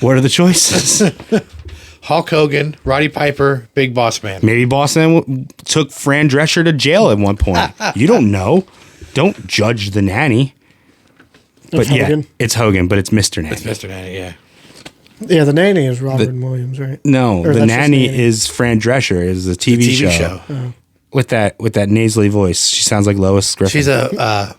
What are the choices? Hulk Hogan, Roddy Piper, Big Boss Man. Maybe Boston took Fran Drescher to jail at one point. You don't know. Don't judge The Nanny. But yeah, Hogan. it's Hogan, but it's Mr. Nanny. It's Mr. Nanny, yeah. Yeah, the nanny is Robin Williams, right? No, Or The that's just Nanny Nanny. is Fran Drescher, is the TV, TV show. show. With that nasally voice. She sounds like Lois Griffin. She's a, I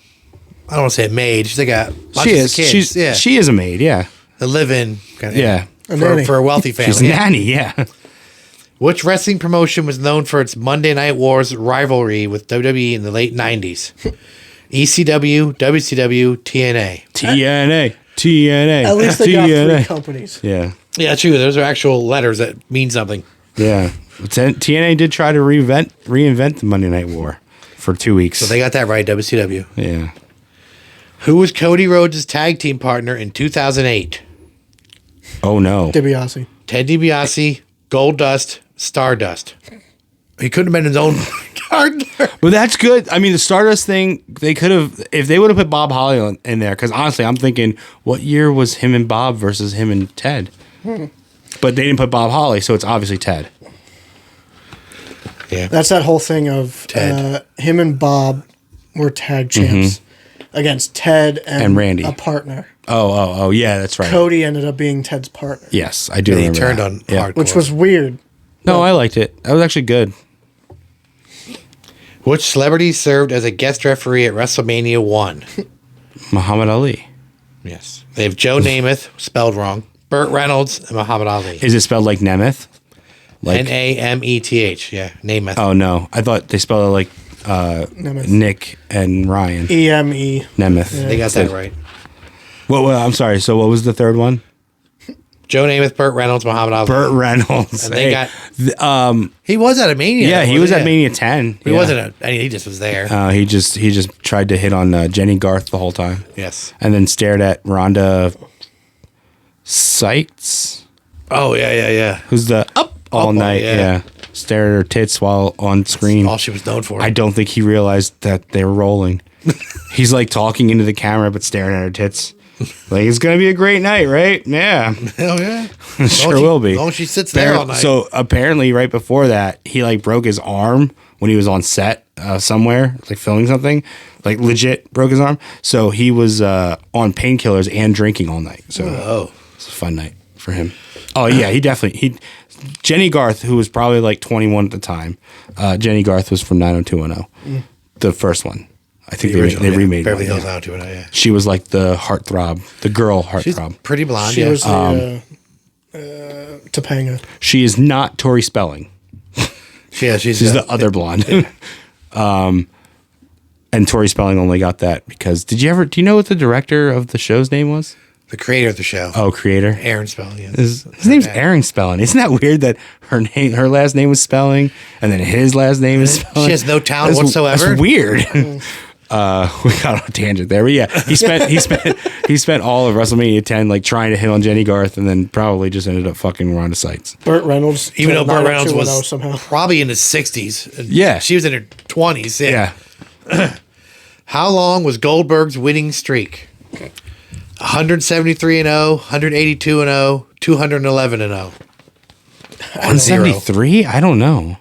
don't want to say a maid. She's like a bunch she of is. kids. She is a maid, yeah. a live-in kind of, Yeah. A nanny. for a wealthy family. She's a nanny, yeah. Which wrestling promotion was known for its Monday Night Wars rivalry with WWE in the late 90s? ECW, WCW, TNA. TNA. At least they got 3 companies. Yeah. Yeah, true. Those are actual letters that mean something. Yeah. TNA did try to reinvent the Monday Night War for 2 weeks. So they got that right, WCW. Yeah. Who was Cody Rhodes' tag team partner in 2008? Oh no. DiBiase. Ted DiBiase, Goldust, Stardust. He couldn't have been his own partner. But that's good. I mean, the Stardust thing, they could have, if they would have put Bob Holly in there, because honestly, I'm thinking, what year was him and Bob versus him and Ted? But they didn't put Bob Holly, so it's obviously Ted. Yeah. That's that whole thing of Ted. him and Bob were tag champs. against Ted And Randy. a partner. Oh, yeah, that's right. Cody ended up being Ted's partner, Yes, I do He remember turned that. on Yeah. hardcore. which was weird. No, I liked it. That was actually good. Which celebrity served as a guest referee at WrestleMania 1? Muhammad Ali. Yes. They have Joe Namath, spelled wrong, Burt Reynolds, and Muhammad Ali. Is it spelled like Nemeth? Like Nameth. Yeah, Namath. Oh no, I thought they spelled it like Nemeth. Nick and Ryan. EME. Nemeth. They got that right. Well, I'm sorry. So what was the third one? Joe Namath, Burt Reynolds, Muhammad Ali. Burt Reynolds. And they got. got. He was at a Mania. Yeah, though, he was wasn't at Mania 10. He Yeah. wasn't. He just was there. He just tried to hit on Jenny Garth the whole time, Yes. and then stared at Rhonda Sykes, Oh yeah. who's the up all Up, night. yeah. Yeah, stared at her tits while on screen. All she was known for. I don't think he realized that they were rolling. He's like talking into the camera but staring at her tits. Like, it's gonna be a great night, right? Yeah, Hell yeah. sure will be. As long as she sits there all night. So apparently, right before that, he like broke his arm when he was on set somewhere, like filming something. Like legit broke his arm. So he was on painkillers and drinking all night. So it's a fun night for him. Oh yeah, Jenny Garth, who was probably like 21 at the time. Jenny Garth was from 90210, the first one. I think they remade Beverly one, Hills yeah. 90210. Yeah. She was like the heartthrob, the girl She's heartthrob. pretty blonde. She yeah. was the Topanga. She is not Tori Spelling. she's She's the other blonde. And Tori Spelling only got that because do you know what the director of the show's name was? the creator of the show. Oh, creator. Aaron Spelling. Yeah. His name's Aaron Spelling. Isn't that weird that her last name was Spelling and then his last name is Spelling? She has no talent whatsoever. That's weird. We got on a tangent there, but yeah, he spent all of WrestleMania 10 like trying to hit on Jenny Garth, and then probably just ended up fucking Rhonda Sykes. Burt Reynolds. Even though turned Burt Reynolds 90210 was somehow. probably in his 60s. and Yeah. She was in her 20s. Yeah. Yeah, How long was Goldberg's winning streak? 173 and 0, 182 and 0, 211 and 0. 173. I don't know.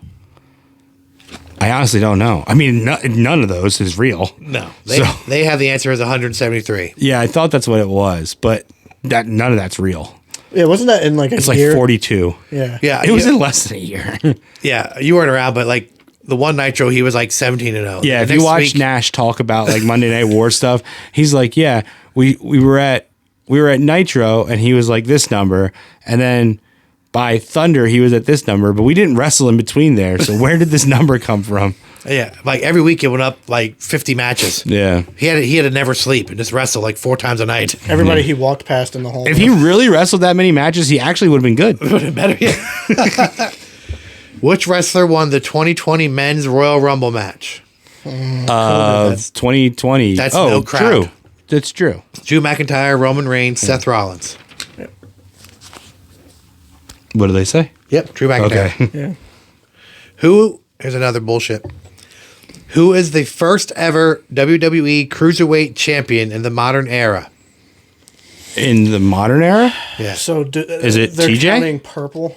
I honestly don't know. I mean, none of those is real. No. So- They have the answer as 173. Yeah, I thought that's what it was, but none of that's real. Yeah, wasn't that in like a It's like year? 42. Yeah. Yeah. It was in less than a year. Yeah. You weren't around, but like the one Nitro, he was like 17 and 0. Yeah, The if you next watch week- Nash talk about like Monday Night War stuff, he's like, yeah, we were at Nitro and he was like this number, and then by Thunder he was at this number, but we didn't wrestle in between there. So where did this number come from? Yeah. Like every week it went up like 50 matches. Yeah. He had to never sleep and just wrestle like 4 times a night. Everybody he walked past in the hall. If he really wrestled that many matches, he actually would have been good. Better yet. Which wrestler won the 2020 men's Royal Rumble match? 2020. That's oh, no crowd. true. That's true. Drew McIntyre, Roman Reigns, Seth Rollins. What do they say? Yep, Drew McIntyre. Okay. yeah. Here's another bullshit. Who is the first ever WWE Cruiserweight champion in the modern era? In the modern era, Yeah. So Is it they're TJ? counting purple?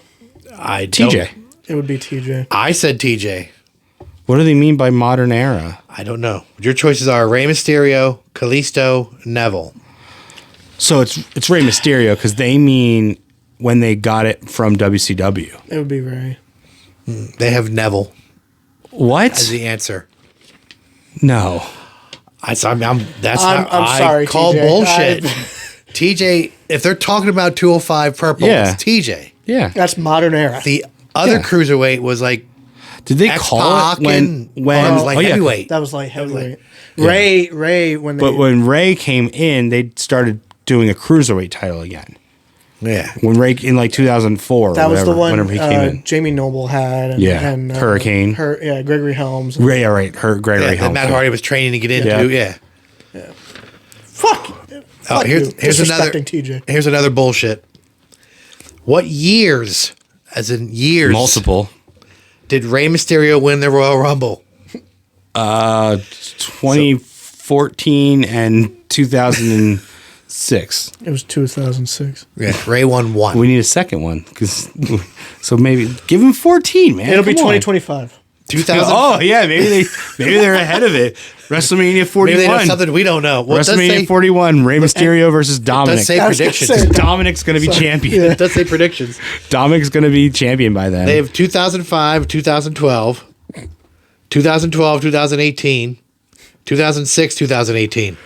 I don't- TJ. It would be TJ. I said TJ. What do they mean by modern era? I don't know. Your choices are Rey Mysterio, Kalisto, Neville. So it's Rey Mysterio because they mean when they got it from WCW. It would be Ray. They have Neville What? as the answer. No. I'm sorry, call TJ. bullshit. TJ, if they're talking about 205 purple, Yeah. it's TJ. Yeah. That's modern era. The other Yeah. cruiserweight was like Did they X-Pac call it when and- Oh, that was like heavyweight. That was like heavyweight. Ray when they But when Ray came in, they started doing a cruiserweight title again. Yeah. When Ray in like 2004 that or was whatever, the one whenever he came in. Jamie Noble had and, Yeah. and Hurricane. Gregory Helms. Ray, all right, her Gregory Yeah, that Helms. Matt Hardy was training to get into. Yeah. Yeah. Fuck. Oh, here's another. Disrespecting TJ. Here's another bullshit. What years, as in years, Multiple. did Rey Mysterio win the Royal Rumble? 2014 and 2006. It was 2006. Yeah, Ray won one. We need a second one so maybe give him 14, man. It'll be Come on. 2025. 2000. Oh yeah, maybe they're ahead of it. WrestleMania 41. Maybe they know something we don't know. Well, it does WrestleMania say- 41. Rey Mysterio versus It Dominic. does say I was gonna predictions. say- Dominic's gonna be champion. It does say predictions. Dominic's gonna be champion by then. They have 2005, 2012, 2012, 2018, 2006, 2018.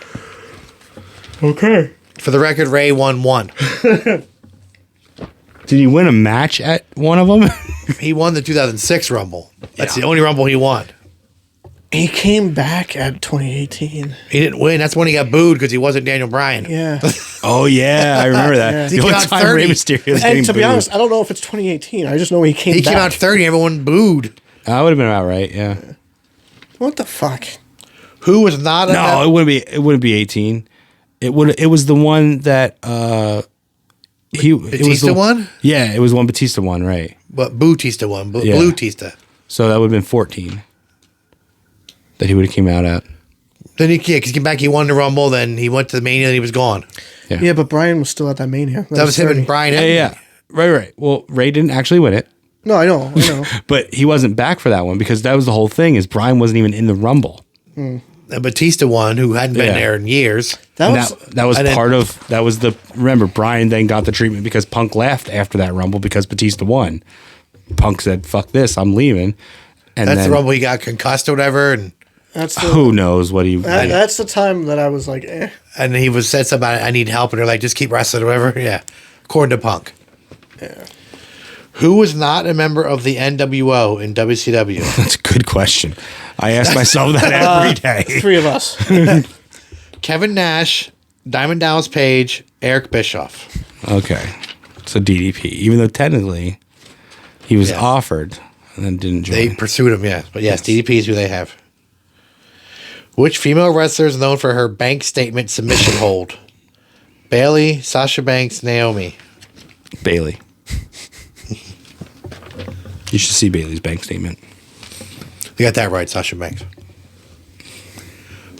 Okay. For the record, Ray won one. Did he win a match at one of them? He won the 2006 Rumble. That's the only Rumble he won. He came back at 2018. He didn't win. That's when he got booed because he wasn't Daniel Bryan. Yeah. Oh yeah, I remember that. Yeah. The He only got time 30. Rey Mysterio was And getting to be booed. honest, I don't know if it's 2018. I just know he came He back. came out 30. Everyone booed. That would have been about right. Yeah. What the fuck? Who was not a No, it wouldn't be. It wouldn't be 18. It would. It was the one that he. It was Batista the one? Yeah, it was one Batista one, right? But Bautista won. Yeah. Blue Tista. So that would have been 14. That he would have came out at. Then he came back. He won the Rumble. Then he went to the Mania. And he was gone. Yeah, but Brian was still at that Mania. That was him 30. and Brian. Yeah. Right. Well, Ray didn't actually win it, No, I know. but he wasn't back for that one because that was the whole thing. Is Brian wasn't even in the Rumble. Batista won, who hadn't been Yeah. there in years. That And was that was and then- part of that was the remember Brian then got the treatment because Punk left after that Rumble because Batista won. Punk said, "Fuck this, I'm leaving." And That's then, the Rumble he got concussed or whatever, and that's the who knows what he that's the time that I was like, eh. he was said something about I need help, and they're like, just keep wrestling or whatever. Yeah, according to Punk. Yeah. Who was not a member of the NWO in WCW? That's a good question. I ask myself that every day. 3 of us. Kevin Nash, Diamond Dallas Page, Eric Bischoff. Okay, so DDP, even though technically he was Yes. offered and then didn't join. They pursued him, yes. But yes, DDP is who they have. Which female wrestler is known for her bank statement submission hold? Bailey, Sasha Banks, Naomi. Bailey. You should see Bailey's bank statement. You got that right, Sasha Banks.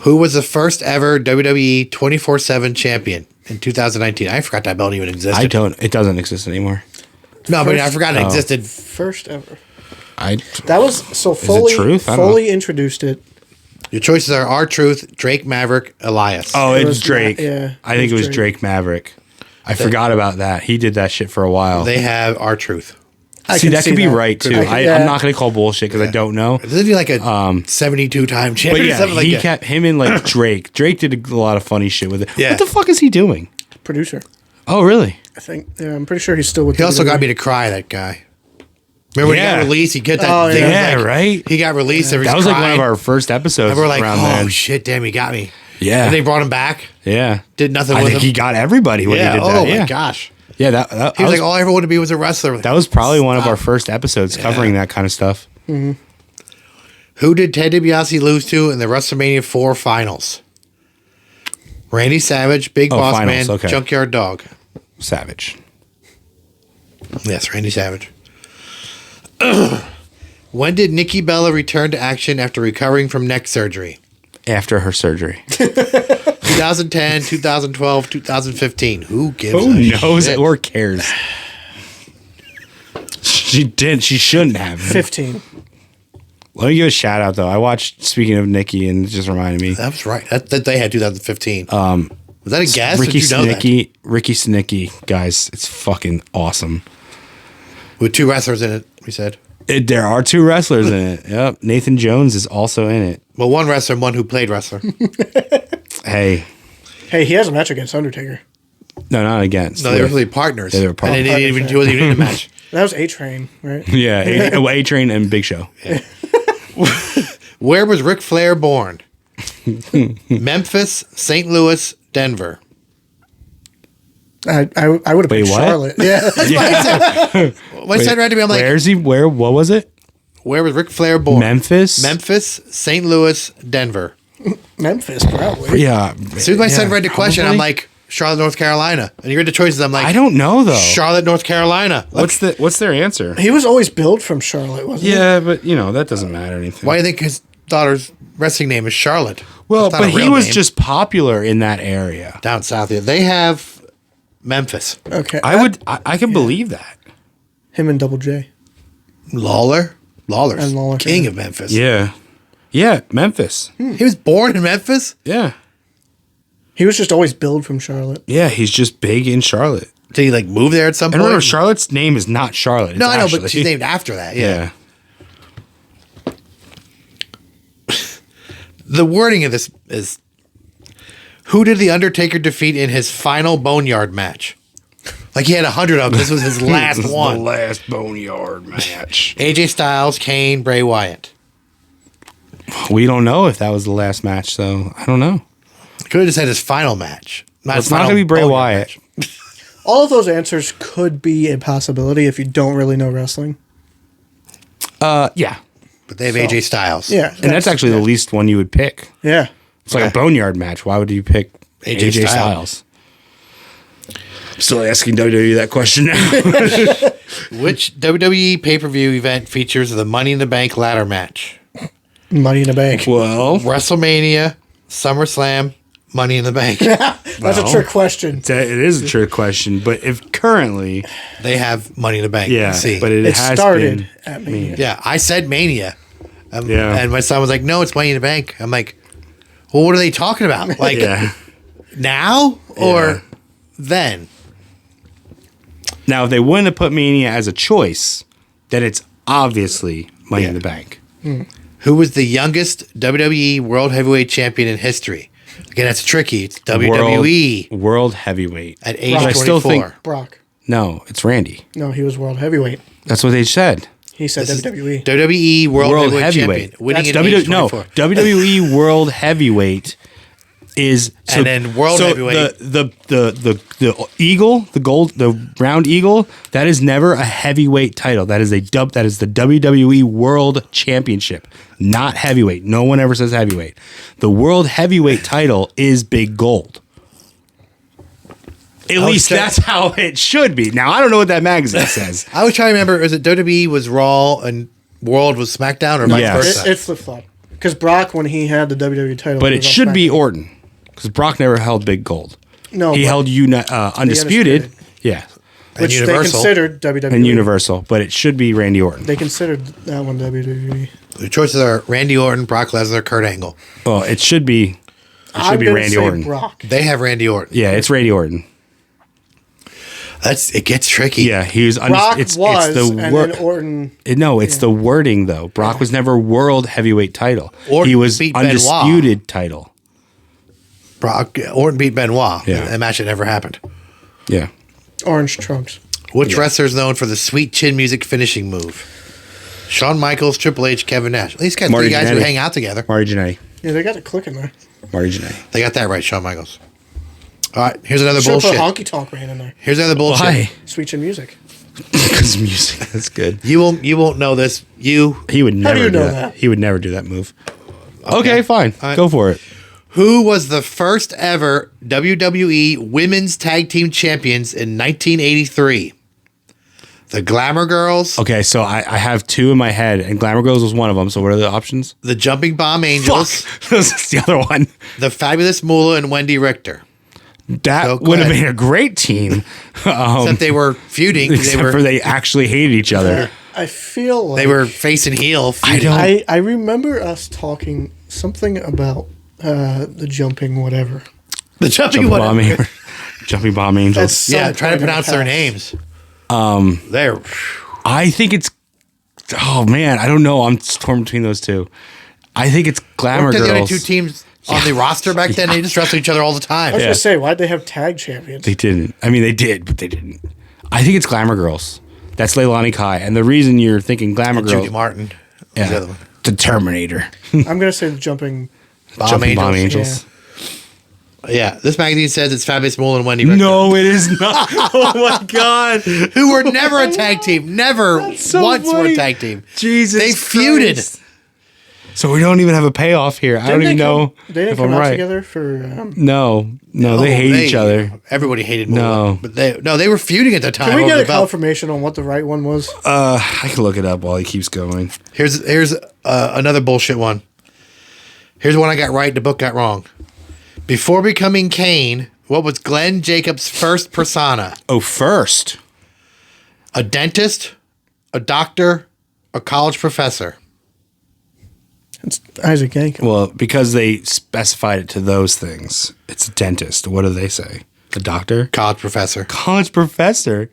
Who was the first ever WWE 24/7 champion in 2019? I forgot that belt even existed. It doesn't exist anymore. No, but I First- forgot it existed. First ever. I That was so fully truth? I don't fully introduced it. Your choices are R-Truth, Drake Maverick, Elias. Oh, It it's was Drake. yeah, I think it was Drake Maverick. I forgot about that. He did that shit for a while. They have R-Truth. I See, can that see could be that. right too. I can- yeah. I'm not going to call bullshit because I don't know. Isn't he like a 72-time But champion or yeah, something like he that? kept him in like Drake. Drake did a lot of funny shit with it. Yeah. What the fuck is he doing? Producer. Oh, really? I think. Yeah, I'm pretty sure he's still with. He also WWE. got me to cry, that guy. Remember when he Yeah. got released? He get that Oh, thing. yeah. It was Yeah, like- right? He got released. That was like one of our first episodes And we're like, around oh, then. shit, damn, he got me. Yeah. And they brought him back. Yeah. Did nothing I with think him. he got everybody when Yeah. he did Oh, that. my Yeah. gosh. Yeah, that He was was, like, all I ever wanted to be was a wrestler. that was probably one of our first episodes covering that kind of stuff. Who did Ted DiBiase lose to in the WrestleMania 4 finals? Randy Savage, Big Oh, Boss finals, Man, okay. Junkyard Dog. Savage. Yes, Randy Savage. When did Nikki Bella return to action after recovering from neck surgery? After her surgery. 2010, 2012, 2015. Who gives Who a knows shit? or cares? She did. She shouldn't have. 15. Let me give a shout out though. I watched. Speaking of Nikki, and it just reminded me. That was right. That they had 2015. Was that a guess? Ricky Did you know that? Snicky, guys, it's fucking awesome. With 2 wrestlers in it, we said. There are 2 wrestlers in it. Yep, Nathan Jones is also in it. Well, 1 wrestler and 1 who played wrestler. Hey, Hey, he has a match against Undertaker. no, not against. No, they were really partners. Yeah, they were partners. And they didn't even, he wasn't even in the match. That was A Train, right? Yeah, A Train and Big Show. Where was Ric Flair born? Memphis, St. Louis, Denver. I would have Wait, picked what? Charlotte. Yeah. When I said right to me, I'm like, Where's he? Where? What was it? where was Ric Flair born? Memphis. Memphis, St. Louis, Denver. Memphis, probably. Yeah. As soon as my son read the question, I'm probably. like, Charlotte, North Carolina. And you read the choices, I'm like, I don't know though. Charlotte, North Carolina. What's their answer? He was always billed from Charlotte, wasn't he? Yeah, but that doesn't matter anything. Why do you think his daughter's wrestling name is Charlotte? Well, That's not but a he real was name. just popular in that area. Down south here. They have Memphis. Okay. I can believe that. Him and Double J. Lawler. Lawler's And Lawler, king yeah. of Memphis. Yeah. Yeah, Memphis. He was born in Memphis. Yeah. He was just always billed from Charlotte. Yeah, he's just big in Charlotte. Did he like move there at some And point? remember, Charlotte's name is not Charlotte. It's No, I know, Ashley. but she's named after that. Yeah. The wording of this is, who did The Undertaker defeat in his final Boneyard match? Like he had 100 of them. This was his last This is one. the last Boneyard match. AJ Styles, Kane, Bray Wyatt. We don't know if that was the last match, so I don't know. Could have just had his final match. It's not going to be Bray Wyatt. All of those answers could be a possibility if you don't really know wrestling. Yeah. But they have AJ Styles. Yeah. And that's actually the least one you would pick. Yeah. It's like a Boneyard match. Why would you pick AJ Styles? I'm still asking WWE that question now. Which WWE pay-per-view event features the Money in the Bank ladder match? Money in the Bank. Well, WrestleMania, SummerSlam, Money in the Bank. That's a trick question. it is a trick question, but if currently, They have Money in the Bank. yeah, See. but it It has started been. at Mania. Yeah, I said Mania. Yeah. And my son was like, no, it's Money in the Bank. I'm like, well, what are they talking about? Like, Yeah. now or Yeah. then? Now, if they wouldn't have put Mania as a choice, then it's obviously Money in Yeah. the Bank. Who was the youngest WWE World Heavyweight Champion in history? Again, that's tricky. It's WWE World Heavyweight. at age But I 24. still think- Brock. No, it's Randy. No, he was world heavyweight. That's what they said. He said This is WWE. WWE World Heavyweight Champion. Winning That's at age 24. WWE World Heavyweight is And then World Heavyweight. The eagle, the round eagle, that is never a heavyweight title. That is the WWE World Championship, not heavyweight. No one ever says heavyweight. The World Heavyweight title is big gold. At least check- that's how it should be. Now I don't know what that magazine says. I was trying to remember, is it WWE was Raw and World was SmackDown or vice Yes. versa? It flip flop. Because Brock, when he had the WWE title, But he it was on should be SmackDown. Orton because Brock never held big gold. No, He but- held undisputed. Undisputed. Yeah, which they Universal. considered WWE. and Universal, but it should be Randy Orton. They considered that one WWE. The choices are Randy Orton, Brock Lesnar, Kurt Angle. Well, it should be. It should I'm be gonna Randy say Orton. Brock. They have Randy Orton. Yeah, it's Randy Orton. It gets tricky. Yeah, he was. Brock it's was, the and then Orton. No, it's the wording though. Brock was never world heavyweight title. Orton He was beat Benoit. undisputed title. Orton beat Benoit. Yeah. A match that never happened. Yeah. Orange trunks. Which wrestler is known for the sweet chin music finishing move? Shawn Michaels, Triple H, Kevin Nash. These got Marty three guys who Jannetty. hang out together. Marty Jannetty. Yeah, they got it clicking there. Marty Jannetty. They got that right, Shawn Michaels. All right, here's another Should have put bullshit. Honky Tonk Rain in there. Here's another bullshit. Why? Sweet Chin Music. Because music. That's good. You won't know this. He would never do you do know that. that? He would never do that move. Okay, fine. right. Go for it. Who was the first ever WWE Women's Tag Team Champions in 1983? The Glamour Girls, Okay, so I have two in my head, and Glamour Girls was one of them. So what are the options? the Jumping Bomb Angels, That's the other one. the Fabulous Moolah, and Wendy Richter. That So, go would have ahead. been a great team. Except they were feuding. 'Cause Except for they actually hated each other. I feel like they were facing heel. I feuding. don't. I remember us talking something about the jumping whatever. The Jumping Jumping whatever. bomb, Jumping Bomb Angels. That's- Yeah, Some trying to point in the pronounce their past. names. They're I think it's. Oh man, I don't know. I'm torn between those two. I think it's Glamour weren't they the only Girls. two teams on the roster back then. They just wrestled each other all the time. I was Yeah. gonna say, why'd they have tag champions? They didn't. I mean, they did, but they didn't. I think it's Glamour Girls. That's Leilani Kai, and the reason you're thinking Glamour Girls, Judy Martin. was the other one. the Terminator, I'm gonna say the jumping. Bomb Bomb Angels. Angels. Yeah, this magazine says it's Fabulous Moolah and Wendy Richter. No, it is not. Oh my god, Who were never a tag team. Never so once were funny. a tag team. Jesus! They feuded. Christ. So we don't even have a payoff here. I don't even know They didn't if come I'm out right. together for. No, they hate each other. Everybody hated Moolah. No. But they were feuding at the time. Can we over get the a belt. confirmation on what the right one was? I can look it up while he keeps going. Here's another bullshit one. Here's one I got right. The book got wrong. Before becoming Kane, what was Glenn Jacobs' first persona? Oh, first. A dentist, a doctor, a college professor? It's Isaac Yankem. Well, because they specified it to those things. It's a dentist. What do they say? A doctor? College professor. College professor?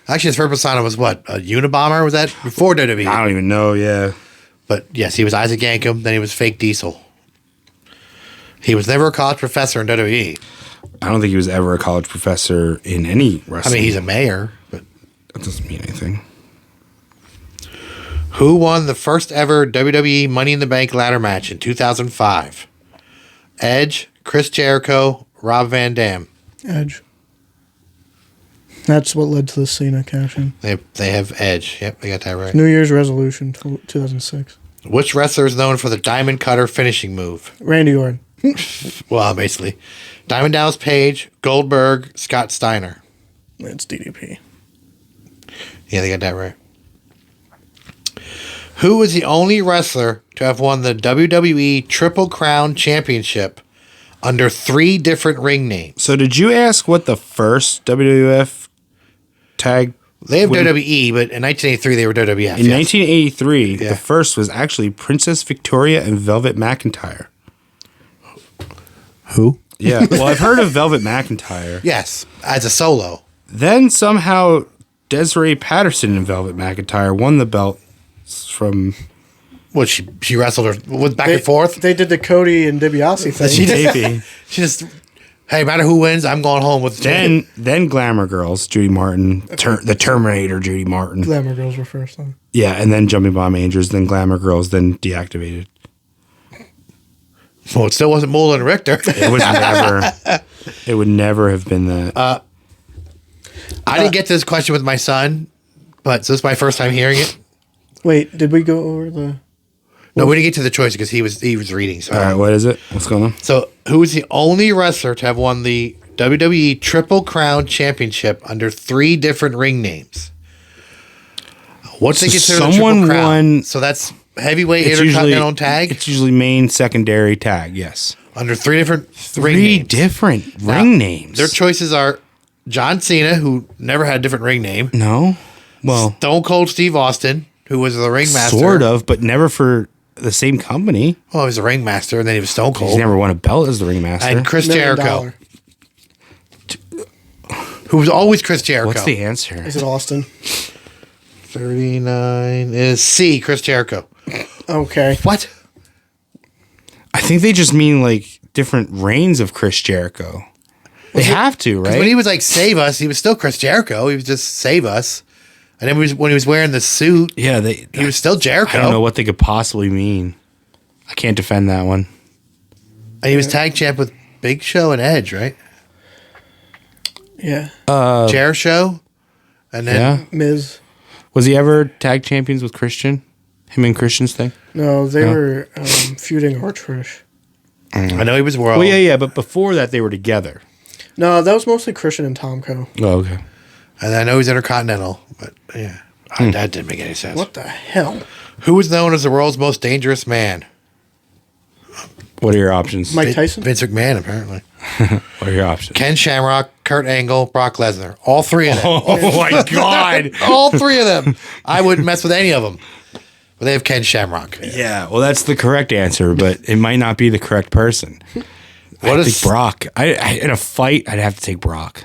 Actually, his first persona was what? A Unabomber? Was that before WWE? I don't even know, yeah. But yes, he was Isaac Yankem. Then he was Fake Diesel. He was never a college professor in WWE. I don't think he was ever a college professor in any I wrestling. mean, he's a mayor. But That doesn't mean anything. who won the first ever WWE Money in the Bank ladder match in 2005? Edge, Chris Jericho, Rob Van Dam. Edge. That's what led to the Cena cash-in. They have Edge. Yep, they got that right. New Year's resolution, 2006. Which wrestler is known for the Diamond Cutter finishing move? Randy Orton. Well, basically. Diamond Dallas Page, Goldberg, Scott Steiner. It's DDP. Yeah, they got that right. Who was the only wrestler to have won the WWE Triple Crown Championship under 3 different ring names? So did you ask what the first WWF tag... They have When- WWE, but in 1983 they were WWF. In yes. 1983, Yeah. the first was actually Princess Victoria and Velvet McIntyre. Who? Yeah, well, I've heard of Velvet McIntyre. Yes, as a solo. Then somehow Desiree Patterson and Velvet McIntyre won the belt from... What, she wrestled her was back and forth? They did the Cody and DiBiase thing. She just, Maybe. she just, hey, no matter who wins, I'm going home with the champion. Then Glamour Girls, Judy Martin, the Terminator, Judy Martin. Glamour Girls were first on. Yeah, and then Jumping Bomb Angels, then Glamour Girls, then deactivated. Well, it still wasn't Moolah and Richter. It was never. It would never have been that. I didn't get to this question with my son, but so this is my first time hearing it. Wait, did we go over the... No, we didn't get to the choice because he was reading. So, All right, what is it? What's going on? so who is the only wrestler to have won the WWE Triple Crown Championship under 3 different ring names? What's they So consider the someone Triple Crown? won- So that's heavyweight It's usually intercontinental tag It's usually main, secondary tag. Yes, under 3 different ring 3 names. different Now, ring names. Their choices are John Cena, who never had a different ring name. No, well, Stone Cold Steve Austin, who was the ringmaster. sort of, but never for the same company. Well, he was a ringmaster, and then he was Stone He's Cold. never won a belt as the ringmaster. And Chris $1 million Jericho, who was always Chris Jericho. What's the answer? Is it Austin? 39 is C, Chris Jericho. Okay. What? I think they just mean like different reigns of Chris Jericho. They have to, right? When he was like Save Us, he was still Chris Jericho. He was just Save Us. And then when he was wearing the suit, yeah, they. he was still Jericho. I don't know what they could possibly mean. I can't defend that one. And he was tag champ with Big Show and Edge, right? Yeah. Chair Show. And then Yeah. Miz. Was he ever tag champions with Christian? Him and Christian's thing? No, they were feuding or Trish. I know he was world. Well, yeah, but before that they were together. No, that was mostly Christian and Tomko. Oh, okay. And I know he's Intercontinental, but yeah. That didn't make any sense. What the hell? Who was known as the world's most dangerous man? What are your options? Mike Tyson? Vince McMahon, apparently. What are your options? Ken Shamrock, Kurt Angle, Brock Lesnar. All 3 of them. Oh my God. All 3 of them. I wouldn't mess with any of them. But they have Ken Shamrock. Yeah, well, that's the correct answer, but it might not be the correct person. What I is- think Brock. I in a fight, I'd have to take Brock.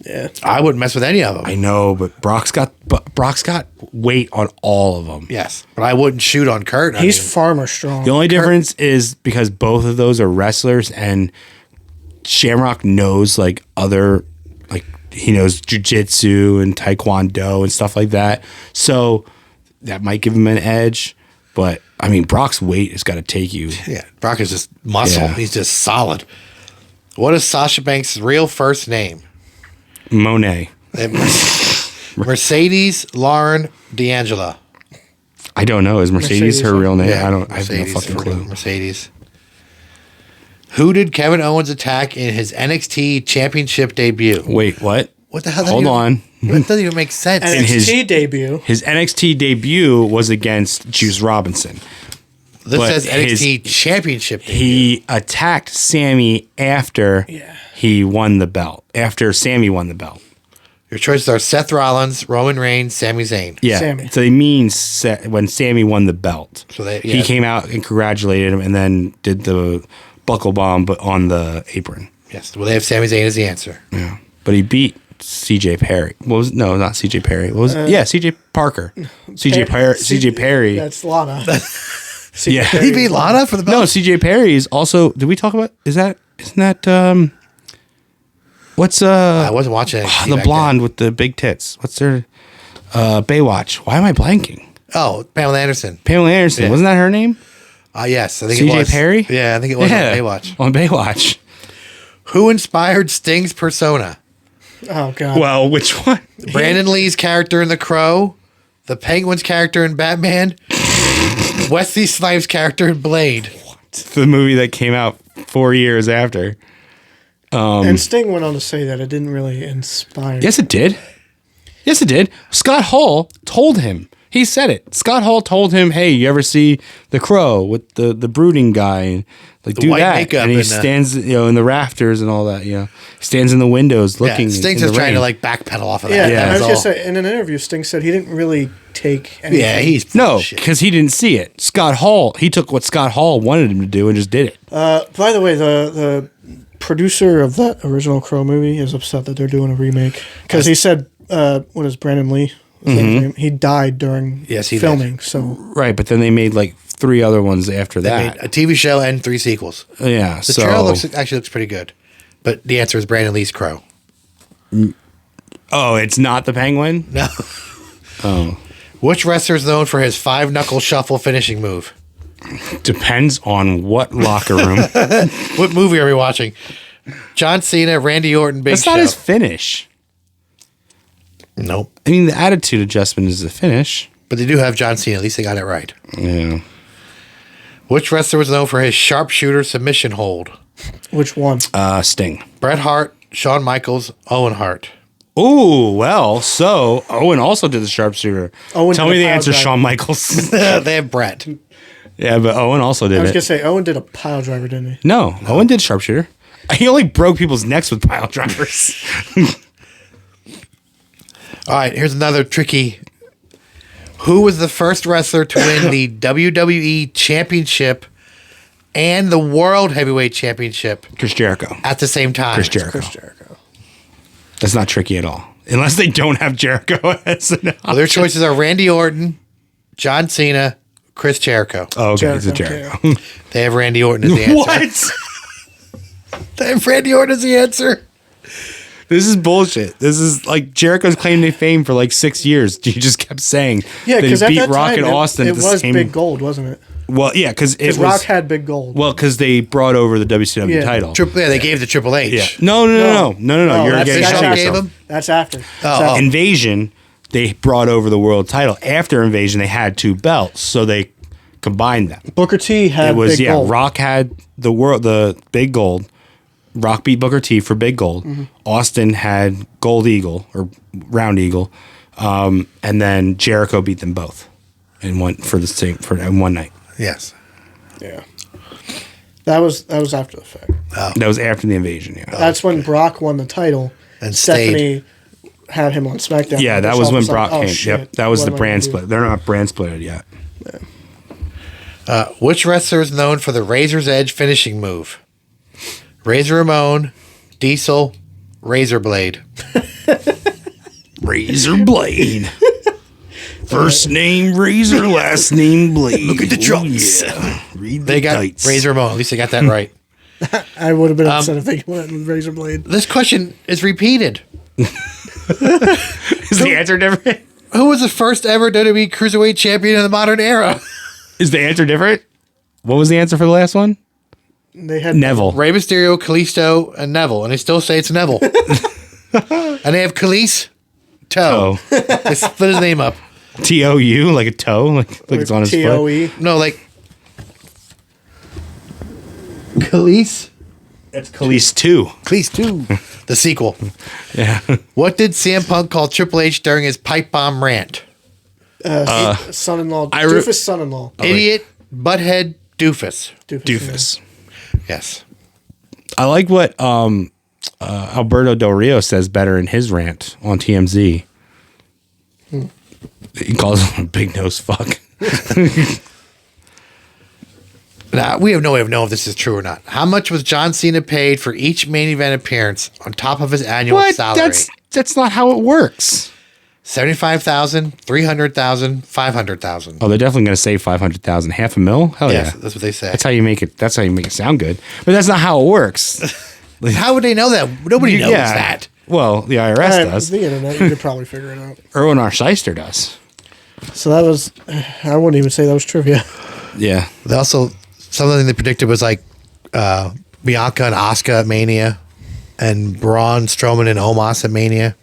Yeah. I wouldn't mess with any of them. I know, but Brock's got weight on all of them. Yes. But I wouldn't shoot on Kurt. He's far more strong. The only difference is because both of those are wrestlers, and Shamrock knows like he knows jujitsu and taekwondo and stuff like that. So that might give him an edge. But I mean, Brock's weight has got to take you. Yeah. Brock is just muscle. Yeah. He's just solid. What is Sasha Banks' real first name? Monet. Mercedes Lauren D'Angela. I don't know. Is Mercedes her real name? Yeah, I have no Mercedes, fucking clue. Mercedes. Who did Kevin Owens attack in his NXT Championship debut? Wait, what? What the hell? Hold on. That doesn't even make sense. NXT his- debut. His NXT debut was against Juice Robinson. This but says NXT Championship debut. He attacked Sammy after he won the belt. After Sammy won the belt. Your choices are Seth Rollins, Roman Reigns, Sami Zayn. Yeah. Sammy. So they mean when Sammy won the belt. So they- he yeah. came out and congratulated him and then did the buckle bomb but on the apron. Yes. Well, they have Sami Zayn as the answer. Yeah. But he beat CJ Perry. What was no, not CJ Perry. What was CJ Parker. CJ Perry. That's Lana. Yeah. He beat Lana for the belt? No, CJ Perry is also did we talk about isn't that what's I wasn't watching NXT the back blonde with the big tits? What's her Baywatch? Why am I blanking? then. Oh, Pamela Anderson. Pamela Anderson. Yeah. Wasn't that her name? Yes, I think it CJ was. Perry? Yeah, I think it was on Baywatch. On Baywatch. Who inspired Sting's persona? Oh god. Well, which one? Brandon Lee's character in The Crow, the Penguin's character in Batman, Wesley Snipes' character in Blade. The movie that came out 4 years after. And Sting went on to say that it didn't really inspire. Yes, it did. Yes, it did. Scott Hall told him. He said it. Scott Hall told him, "Hey, you ever see The Crow with the brooding guy and like do white that?" makeup And he and the- stands, in the rafters and all that. He stands in the windows looking. Yeah, Sting's in just the trying to rain. like backpedal off of Yeah, that. Yeah. I was That's just all. say in an interview, Sting said he didn't really take. Anything. Yeah, he's No, shit. because he didn't see it. Scott Hall, he took what Scott Hall wanted him to do and just did it. By the way, the producer of that original Crow movie is upset that they're doing a remake because he said, "What is Brandon Lee? Is that his name? He died during Yes, he did. filming." So Right, but then they made like 3 other ones after They that. made a TV show and 3 sequels. Yeah, The so trailer actually looks pretty good, but the answer is Brandon Lee's Crow. oh, it's not the Penguin. No. Oh, Which wrestler is known for his 5-knuckle shuffle finishing move? depends on what locker room. What movie are we watching? John Cena, Randy Orton, Big That's Show. not his finish. Nope. I mean, the attitude adjustment is the finish. But they do have John Cena. At least they got it right. Yeah. Which wrestler was known for his sharpshooter submission hold? which one? Sting. Bret Hart, Shawn Michaels, Owen Hart. Oh, well, so Owen also did the sharpshooter. Owen Tell did me a the pile answer, driver. Shawn Michaels. They have Bret. Yeah, but Owen also I did was gonna it. say Owen did a pile driver, didn't he? No, Owen did sharpshooter. He only broke people's necks with pile drivers. All right, here's another tricky. Who was the first wrestler to win the WWE Championship and the World Heavyweight Championship Chris Jericho. at the same time? Chris Jericho. Chris Jericho. That's not tricky at all. Unless they don't have Jericho as an Well, their choices are Randy Orton, John Cena, Chris Jericho. Oh, okay, it's a Jericho, Jericho. They have Randy Orton as the answer. What? They have Randy Orton as the answer. This is bullshit. This is like Jericho's claimed to fame for like 6 years. You just kept saying Yeah, that he because at beat that Rock time and Austin it at the was same. Big Gold, wasn't it? Well, yeah, because it Because was Rock had Big Gold. well because they brought over the WCW Yeah. title. Yeah, they gave the Triple H. Yeah. No. You're that's getting Bischoff ahead of gave yourself. him? That's after. Oh. Invasion, they brought over the world title. After Invasion, they had 2 belts, so they combined them. Booker T had It was Big Gold. Rock had the Big Gold. Rock beat Booker T for Big Gold. Mm-hmm. Austin had Gold Eagle or Round Eagle, and then Jericho beat them both in one in one night. Yes. Yeah. That was after the fact. That was after the Invasion. Yeah, That's when Brock won the title. And Stephanie had him on SmackDown. yeah, that Which was all when of a sudden, Brock oh, came. shit, Yep, that was what the am I brand gonna do? split. They're not brand splitted yet. Which wrestler is known for the Razor's Edge finishing move? Razor Ramon, Diesel, Razor Blade. Razor Blade. First name Razor, last name Blade. Look at the trunks. Yeah. Read the They got tights. Razor Ramon. At least they got that right. I would have been upset if they went with Razor Blade. This question is repeated. Is the answer different? Who was the first ever WWE Cruiserweight Champion in the modern era? Is the answer different? What was the answer for the last one? They had Neville. Rey Mysterio, Kalisto, and Neville. And they still say it's Neville. And they have Khalees Toe. Oh. They split his name up. TOU, like a toe, like it's on his foot. TOE. No, like Khalees? That's Khalees 2. Khalees 2. The sequel. Yeah. What did CM Punk call Triple H during his pipe bomb rant? Son-in-law. I Doofus son-in-law. Idiot, butthead, doofus. Doofus. Yes. I like what Alberto Del Rio says better in his rant on TMZ. He calls him a big nose fuck. Now, we have no way of knowing if this is true or not. How much was John Cena paid for each main event appearance on top of his annual salary? That's not how it works. 75,000, 300,000, 500,000. Oh, they're definitely going to say 500,000, $500,000. Hell Yes, yeah, that's what they say. that's how you make it. That's how you make it sound good. But that's not how it works. How would they know that? Nobody knows Yeah. that. Well, the IRS does. The internet, you could probably figure it out. Erwin R. Shyster does. So that was, I wouldn't even say that was trivia. Yeah. They also, something they predicted was like Bianca and Asuka at Mania and Braun Strowman and Omos at Mania.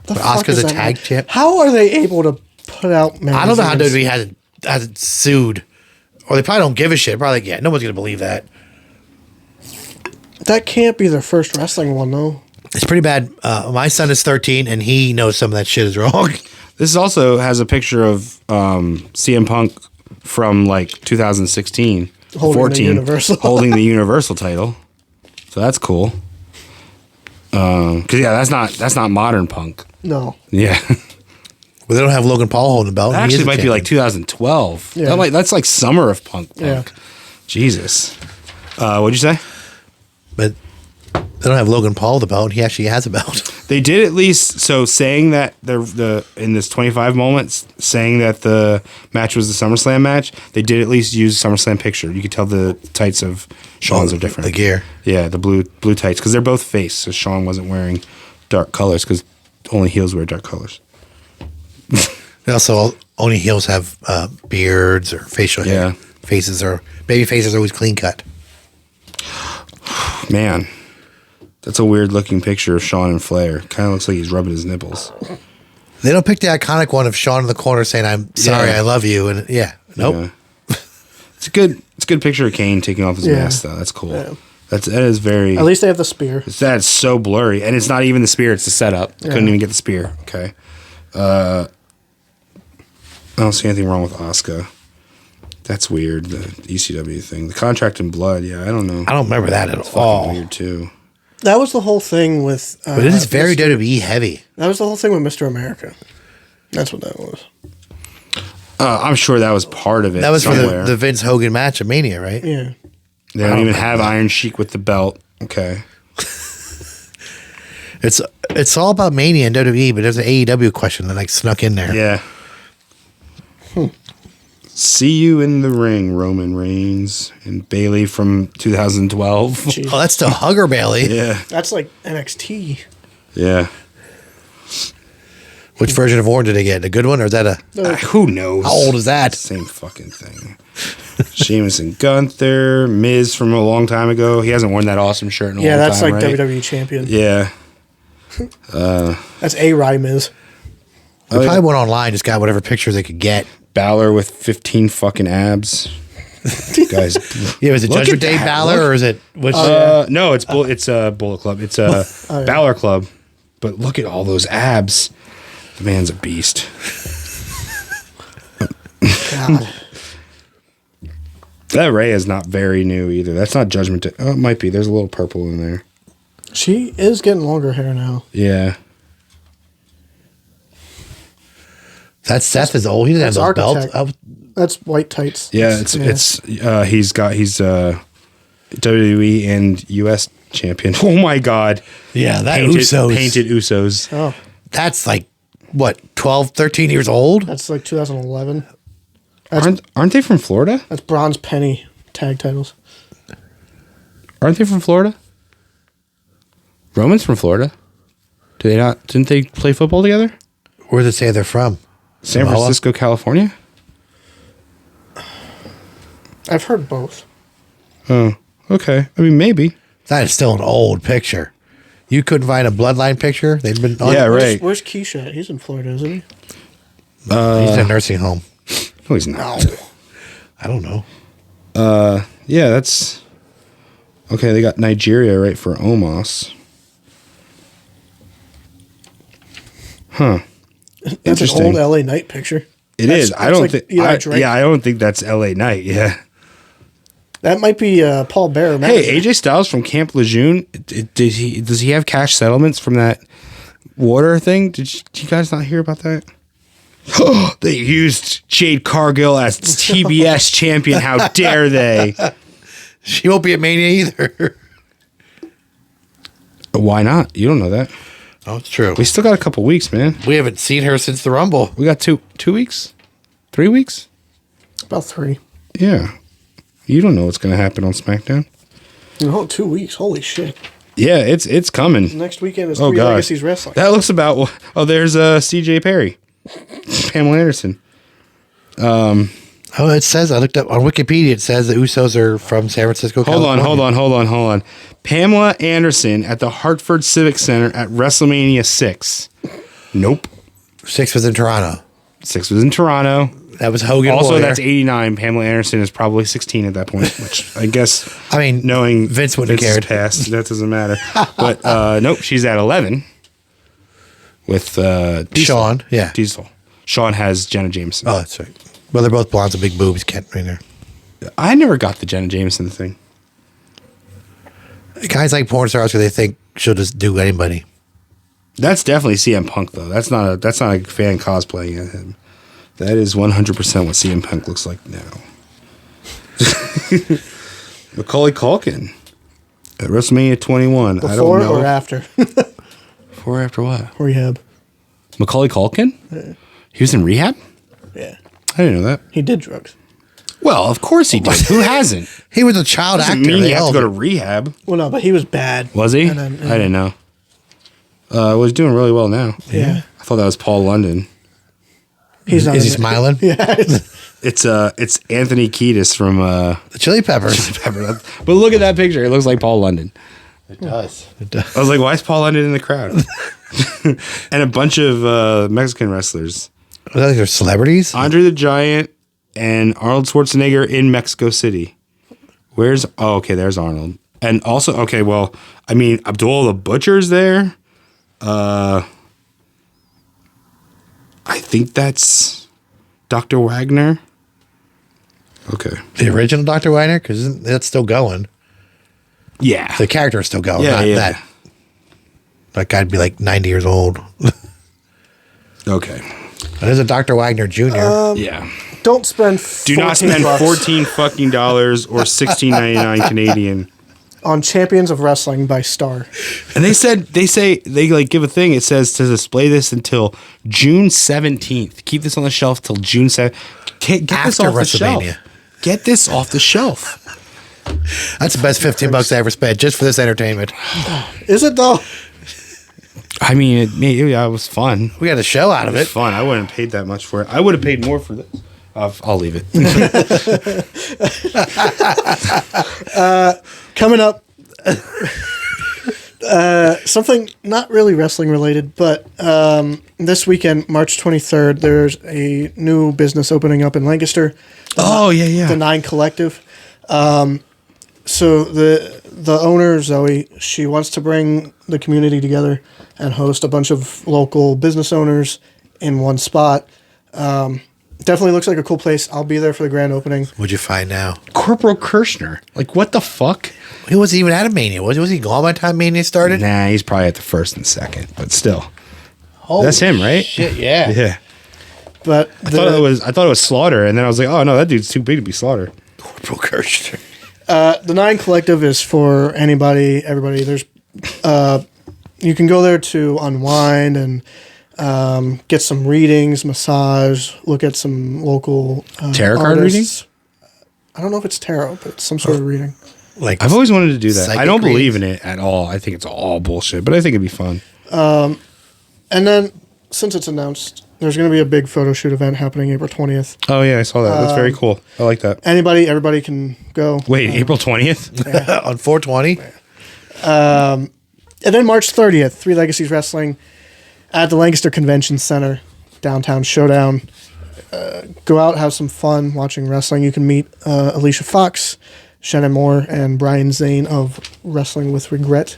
The But fuck Asuka's is a that, tag man? champ. How are they able to put out I don't know how magazines? WWE hasn't sued. Or they probably don't give a shit. Probably like, yeah, no one's going to believe that. That can't be their first wrestling one, though. It's pretty bad. My son is 13 and he knows some of that shit is wrong. This also has a picture of CM Punk from like 2016, Holding the 14, Universal. holding the Universal title. So that's cool. Because yeah, that's not modern Punk. No. Yeah, Well, they don't have Logan Paul holding the belt. that He is actually a might be like champion. 2012. Yeah. That's like summer of Punk. Yeah. Jesus. What'd you say? But they don't have Logan Paul the belt. He actually has a belt. They did at least saying that the in this 25 moments saying that the match was the SummerSlam match. They did at least use SummerSlam picture. You could tell the tights of Sean's are different. The gear. Yeah, the blue tights because they're both face. So Sean wasn't wearing dark colors because only heels wear dark colors. And also, only heels have beards or facial hair. Yeah. Baby faces are always clean cut. Man, that's a weird looking picture of Sean and Flair. Kind of looks like he's rubbing his nipples. They don't pick the iconic one of Sean in the corner saying, "I'm sorry, Yeah. I love you," and nope. Yeah. It's a good picture of Kane taking off his Yeah. mask though. That's cool. Yeah. That is very. At least they have the spear. That's so blurry, and it's not even the spear; it's the setup. Yeah. Couldn't even get the spear. Okay. I don't see anything wrong with Asuka. That's weird. The ECW thing, the contract in blood. Yeah, I don't know. I don't remember that at Fucking all. weird too. That was the whole thing with. But it is very Mr. WWE heavy. That was the whole thing with Mr. America. That's what that was. I'm sure that was part of it. That was somewhere. for the Vince Hogan match at Mania, right? Yeah. They don't even have Iron Sheik with the belt. Okay. It's all about Mania and WWE, but there's an AEW question that like snuck in there. Yeah. See you in the ring, Roman Reigns and Bailey from 2012. Jeez. Oh, that's still Hugger Bailey. Yeah. That's like NXT. Yeah. Which version of Orange did they get? The good one or is that a? Who knows? How old is that? Same fucking thing. Sheamus and Gunther, Miz from a long time ago. He hasn't worn that awesome shirt in a Yeah, long that's time, like right? WWE champion. Yeah. That's A-Rye Miz. They probably went online, just got whatever pictures they could get. Balor with 15 fucking abs. Guys. Yeah, was it Look Judgment at Day that. Balor Look. or is it? Which, No, it's Bullet Club. It's yeah. Balor Club. But look at all those abs. The man's a beast. God. That Rhea is not very new either. That's not Judgment Day. Oh, it might be. There's a little purple in there. She is getting longer hair now. Yeah. that Seth is old. He doesn't have That's those belts. Architect. That's white tights. Yeah, he's WWE and US champion. Oh my god. Yeah, that Painted Usos. Usos. Oh, That's like, what, 12, 13 years old? that's like 2011. Aren't they from Florida? That's Bronze Penny tag titles. Aren't they from Florida? Roman's from Florida. Do they not? Didn't they play football together? Where does it say they're from? San Samoa? Francisco, California? I've heard both. Oh, okay. I mean, maybe. That is still an old picture. You couldn't find a bloodline picture? They've been on. Yeah, Where's, right. where's Keisha at? He's in Florida, isn't he? He's in a nursing home. No, he's not. I don't know. Yeah, that's... Okay, they got Nigeria right for Omos. Huh. That's Interesting. an old LA Knight picture. It That's- is. I that's don't like think... Eli Drake. Yeah, I don't think that's LA Knight. Yeah. That might be Paul Bearer. Hey, AJ Styles from Camp Lejeune. Does he have cash settlements from that water thing? Did you guys not hear about that? They used Jade Cargill as TBS champion. How dare they? She won't be at Mania either. Why not? You don't know that. Oh, it's true. We still got a couple weeks, man. We haven't seen her since the Rumble. We got 2 weeks, 3 weeks. About 3. Yeah, you don't know what's going to happen on SmackDown. 2 weeks. Holy shit. Yeah, it's coming. Next weekend is Oh, Three God. Legacies Wrestling. That looks about. Oh, there's CJ Perry, Pamela Anderson. Oh, it says, I looked up on Wikipedia, it says the Usos are from San Francisco, Hold California. on. Pamela Anderson at the Hartford Civic Center at WrestleMania 6. Nope. 6 was in Toronto. 6 was in Toronto. That was Hogan Also, Warrior. that's 89. Pamela Anderson is probably 16 at that point, which I guess, I mean, knowing Vince wouldn't have Vince's cared. past, that doesn't matter. But nope, she's at 11 with Diesel. Sean, yeah. Diesel. Sean has Jenna Jameson. Oh, that's right. Well, they're both blondes with big boobs. Can't I mean, I never got the Jenna Jameson thing. guys like porn stars because they think she'll just do anybody. That's definitely CM Punk though. That's not a fan cosplaying at him. That is 100% what CM Punk looks like now. Macaulay Culkin at WrestleMania 21. I don't Before know. or after? Before or after what? Rehab. Macaulay Culkin? He was in rehab? Yeah. I didn't know that. He did drugs. Well, of course he did. Who hasn't? He was a child Doesn't actor. mean They you have all to go to did. rehab. Well, no, but he was bad. Was he? And then- I didn't know. Was doing really well now. Yeah. I thought that was Paul London. He's not Is he in it. smiling? Yeah. It's Anthony Kiedis from The Chili Peppers. Pepper. But look at that picture. It looks like Paul London. It does. It does. I was like, why is Paul London in the crowd? And a bunch of Mexican wrestlers. They're celebrities? Andre the Giant and Arnold Schwarzenegger in Mexico City. Where's... Oh, okay, there's Arnold. And also, okay, well, I mean, Abdul the Butcher's there. I think that's Dr. Wagner. Okay. The original Dr. Wagner? Because that's still going. Yeah. The character is still going. Yeah, not yeah. That guy'd be like 90 years old. Okay. There's a Dr. Wagner Jr. Yeah. Don't spend Do not 14 spend bucks $14 fucking dollars or $16.99 Canadian. on Champions of Wrestling by Star. And they like give a thing. It says to display this until June 17th. Keep this on the shelf till June 7th. Get this After off the shelf. WrestleMania. Get this off the shelf. That's the best 15 bucks I ever spent just for this entertainment. Is it though? I mean, it was fun. We got a show out of It was it. fun. I wouldn't have paid that much for it. I would have paid more for this. I'll leave it. Coming up, something not really wrestling related, but this weekend, March 23rd, there's a new business opening up in Lancaster. Oh, yeah. The Nine Collective. So the owner, Zoe, she wants to bring the community together and host a bunch of local business owners in one spot. Definitely looks like a cool place. I'll be there for the grand opening. What'd you find now? Corporal Kirshner. Like, what the fuck? He wasn't even at a Mania. Was he gone by the time Mania started? Nah, he's probably at the first and second, but still. Holy That's him, right? Shit, yeah. Yeah. But I thought it was Slaughter, and then I was like, oh no, that dude's too big to be Slaughter. Corporal Kirshner. the Nine Collective is for anybody, everybody. There's you can go there to unwind and get some readings, massage, look at some local Tarot card artists. I don't know if it's tarot, but it's some sort of reading. Like I've always wanted to do that. Psychic I don't believe in readings. it at all. I think it's all bullshit, but I think it'd be fun. And then, since it's announced, there's going to be a big photo shoot event happening April 20th. Oh yeah, I saw that. That's very cool. I like that. Anybody, everybody can go. Wait, April 20th? on 420. And then March 30th, Three Legacies Wrestling at the Lancaster Convention Center, downtown showdown. Go out, have some fun watching wrestling. You can meet Alicia Fox, Shannon Moore, and Brian Zane of Wrestling with Regret,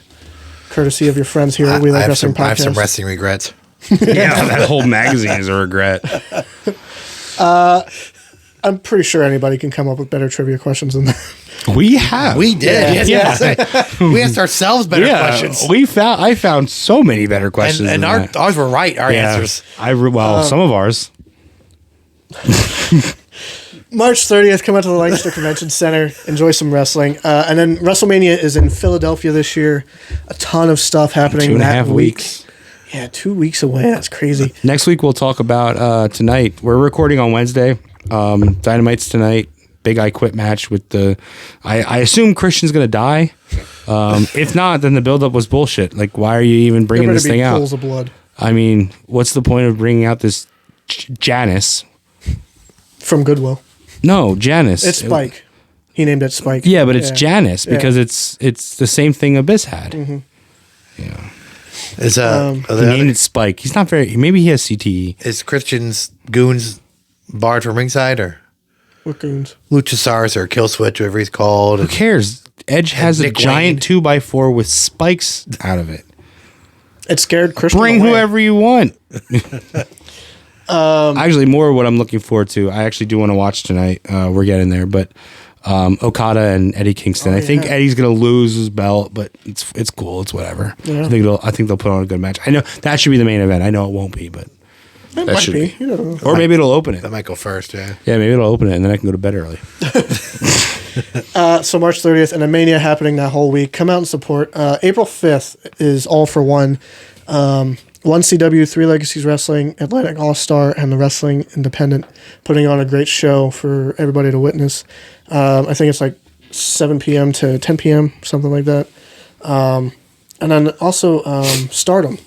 courtesy of your friends here at We Like Wrestling I have some Podcast. wrestling regrets. Yeah, that whole magazine is a regret. I'm pretty sure anybody can come up with better trivia questions than that. We have. We did. Yeah. We asked ourselves better questions. I found so many better questions. And than that. ours were right, our answers. Some of ours. March 30th, come out to the Lancaster Convention Center, enjoy some wrestling. And then WrestleMania is in Philadelphia this year. A ton of stuff happening 2.5 that week. weeks. Yeah, 2 weeks away. That's crazy. Next week we'll talk about tonight. We're recording on Wednesday. Dynamite's tonight. Big I Quit match with the. I assume Christian's gonna die. If not, then the buildup was bullshit. Like, why are you even bringing There this better be thing out? pools of blood I mean, what's the point of bringing out this Janice? from Goodwill. No, Janice. It's Spike. He named it Spike. Yeah, but it's Janice Yeah. because it's the same thing Abyss had. Yeah. Is He named it Spike. He's not very. Maybe he has CTE. is Christian's goons barred from ringside or What goons? Luchasaurus or Kill Switch, whatever he's called? Who cares? Edge has a Nick giant 2x4 with spikes out of it. It scared Christian Bring away. whoever you want. Actually, more of what I'm looking forward to. I actually do want to watch tonight. We're getting there, but Okada and Eddie Kingston. I think Eddie's gonna lose his belt, but it's cool. It's whatever. Yeah. I think they'll put on a good match. I know that should be the main event. I know it won't be, but It that might should be. You don't know. or maybe it'll open it. That might go first, yeah. Yeah, maybe it'll open it, and then I can go to bed early. So March 30th, and a Mania happening that whole week. Come out and support. April 5th is All for One. One CW, Three Legacies Wrestling, Atlantic All Star, and the Wrestling Independent putting on a great show for everybody to witness. I think it's like 7 p.m. to 10 p.m., something like that. And then also Stardom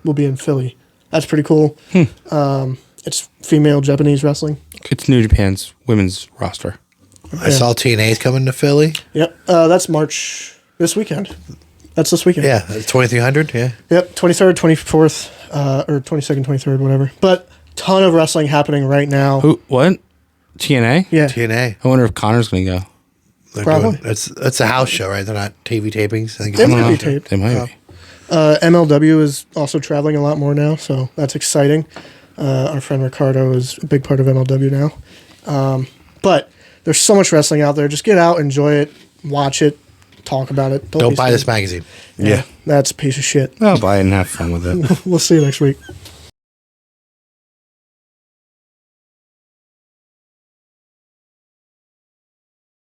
will be in Philly. That's pretty cool. It's female Japanese wrestling. It's New Japan's women's roster. I saw TNA's coming to Philly. Yep, that's March this weekend. That's this weekend. Yeah, 2300. Yeah. Yep, 23rd, 24th, or 22nd, 23rd, whatever. But ton of wrestling happening right now. Who? What? TNA? Yeah. TNA. I wonder if Connor's gonna go. They're Probably. It's a house show, right? They're not TV tapings. I think They it's- might I be don't know. taped. They might be. MLW is also traveling a lot more now, so that's exciting. Our friend Ricardo is a big part of MLW now. But there's so much wrestling out there. Just get out, enjoy it, watch it, talk about it. Don't be buy this scared. magazine. Yeah, that's a piece of shit. I'll buy it and have fun with it. We'll see you next week.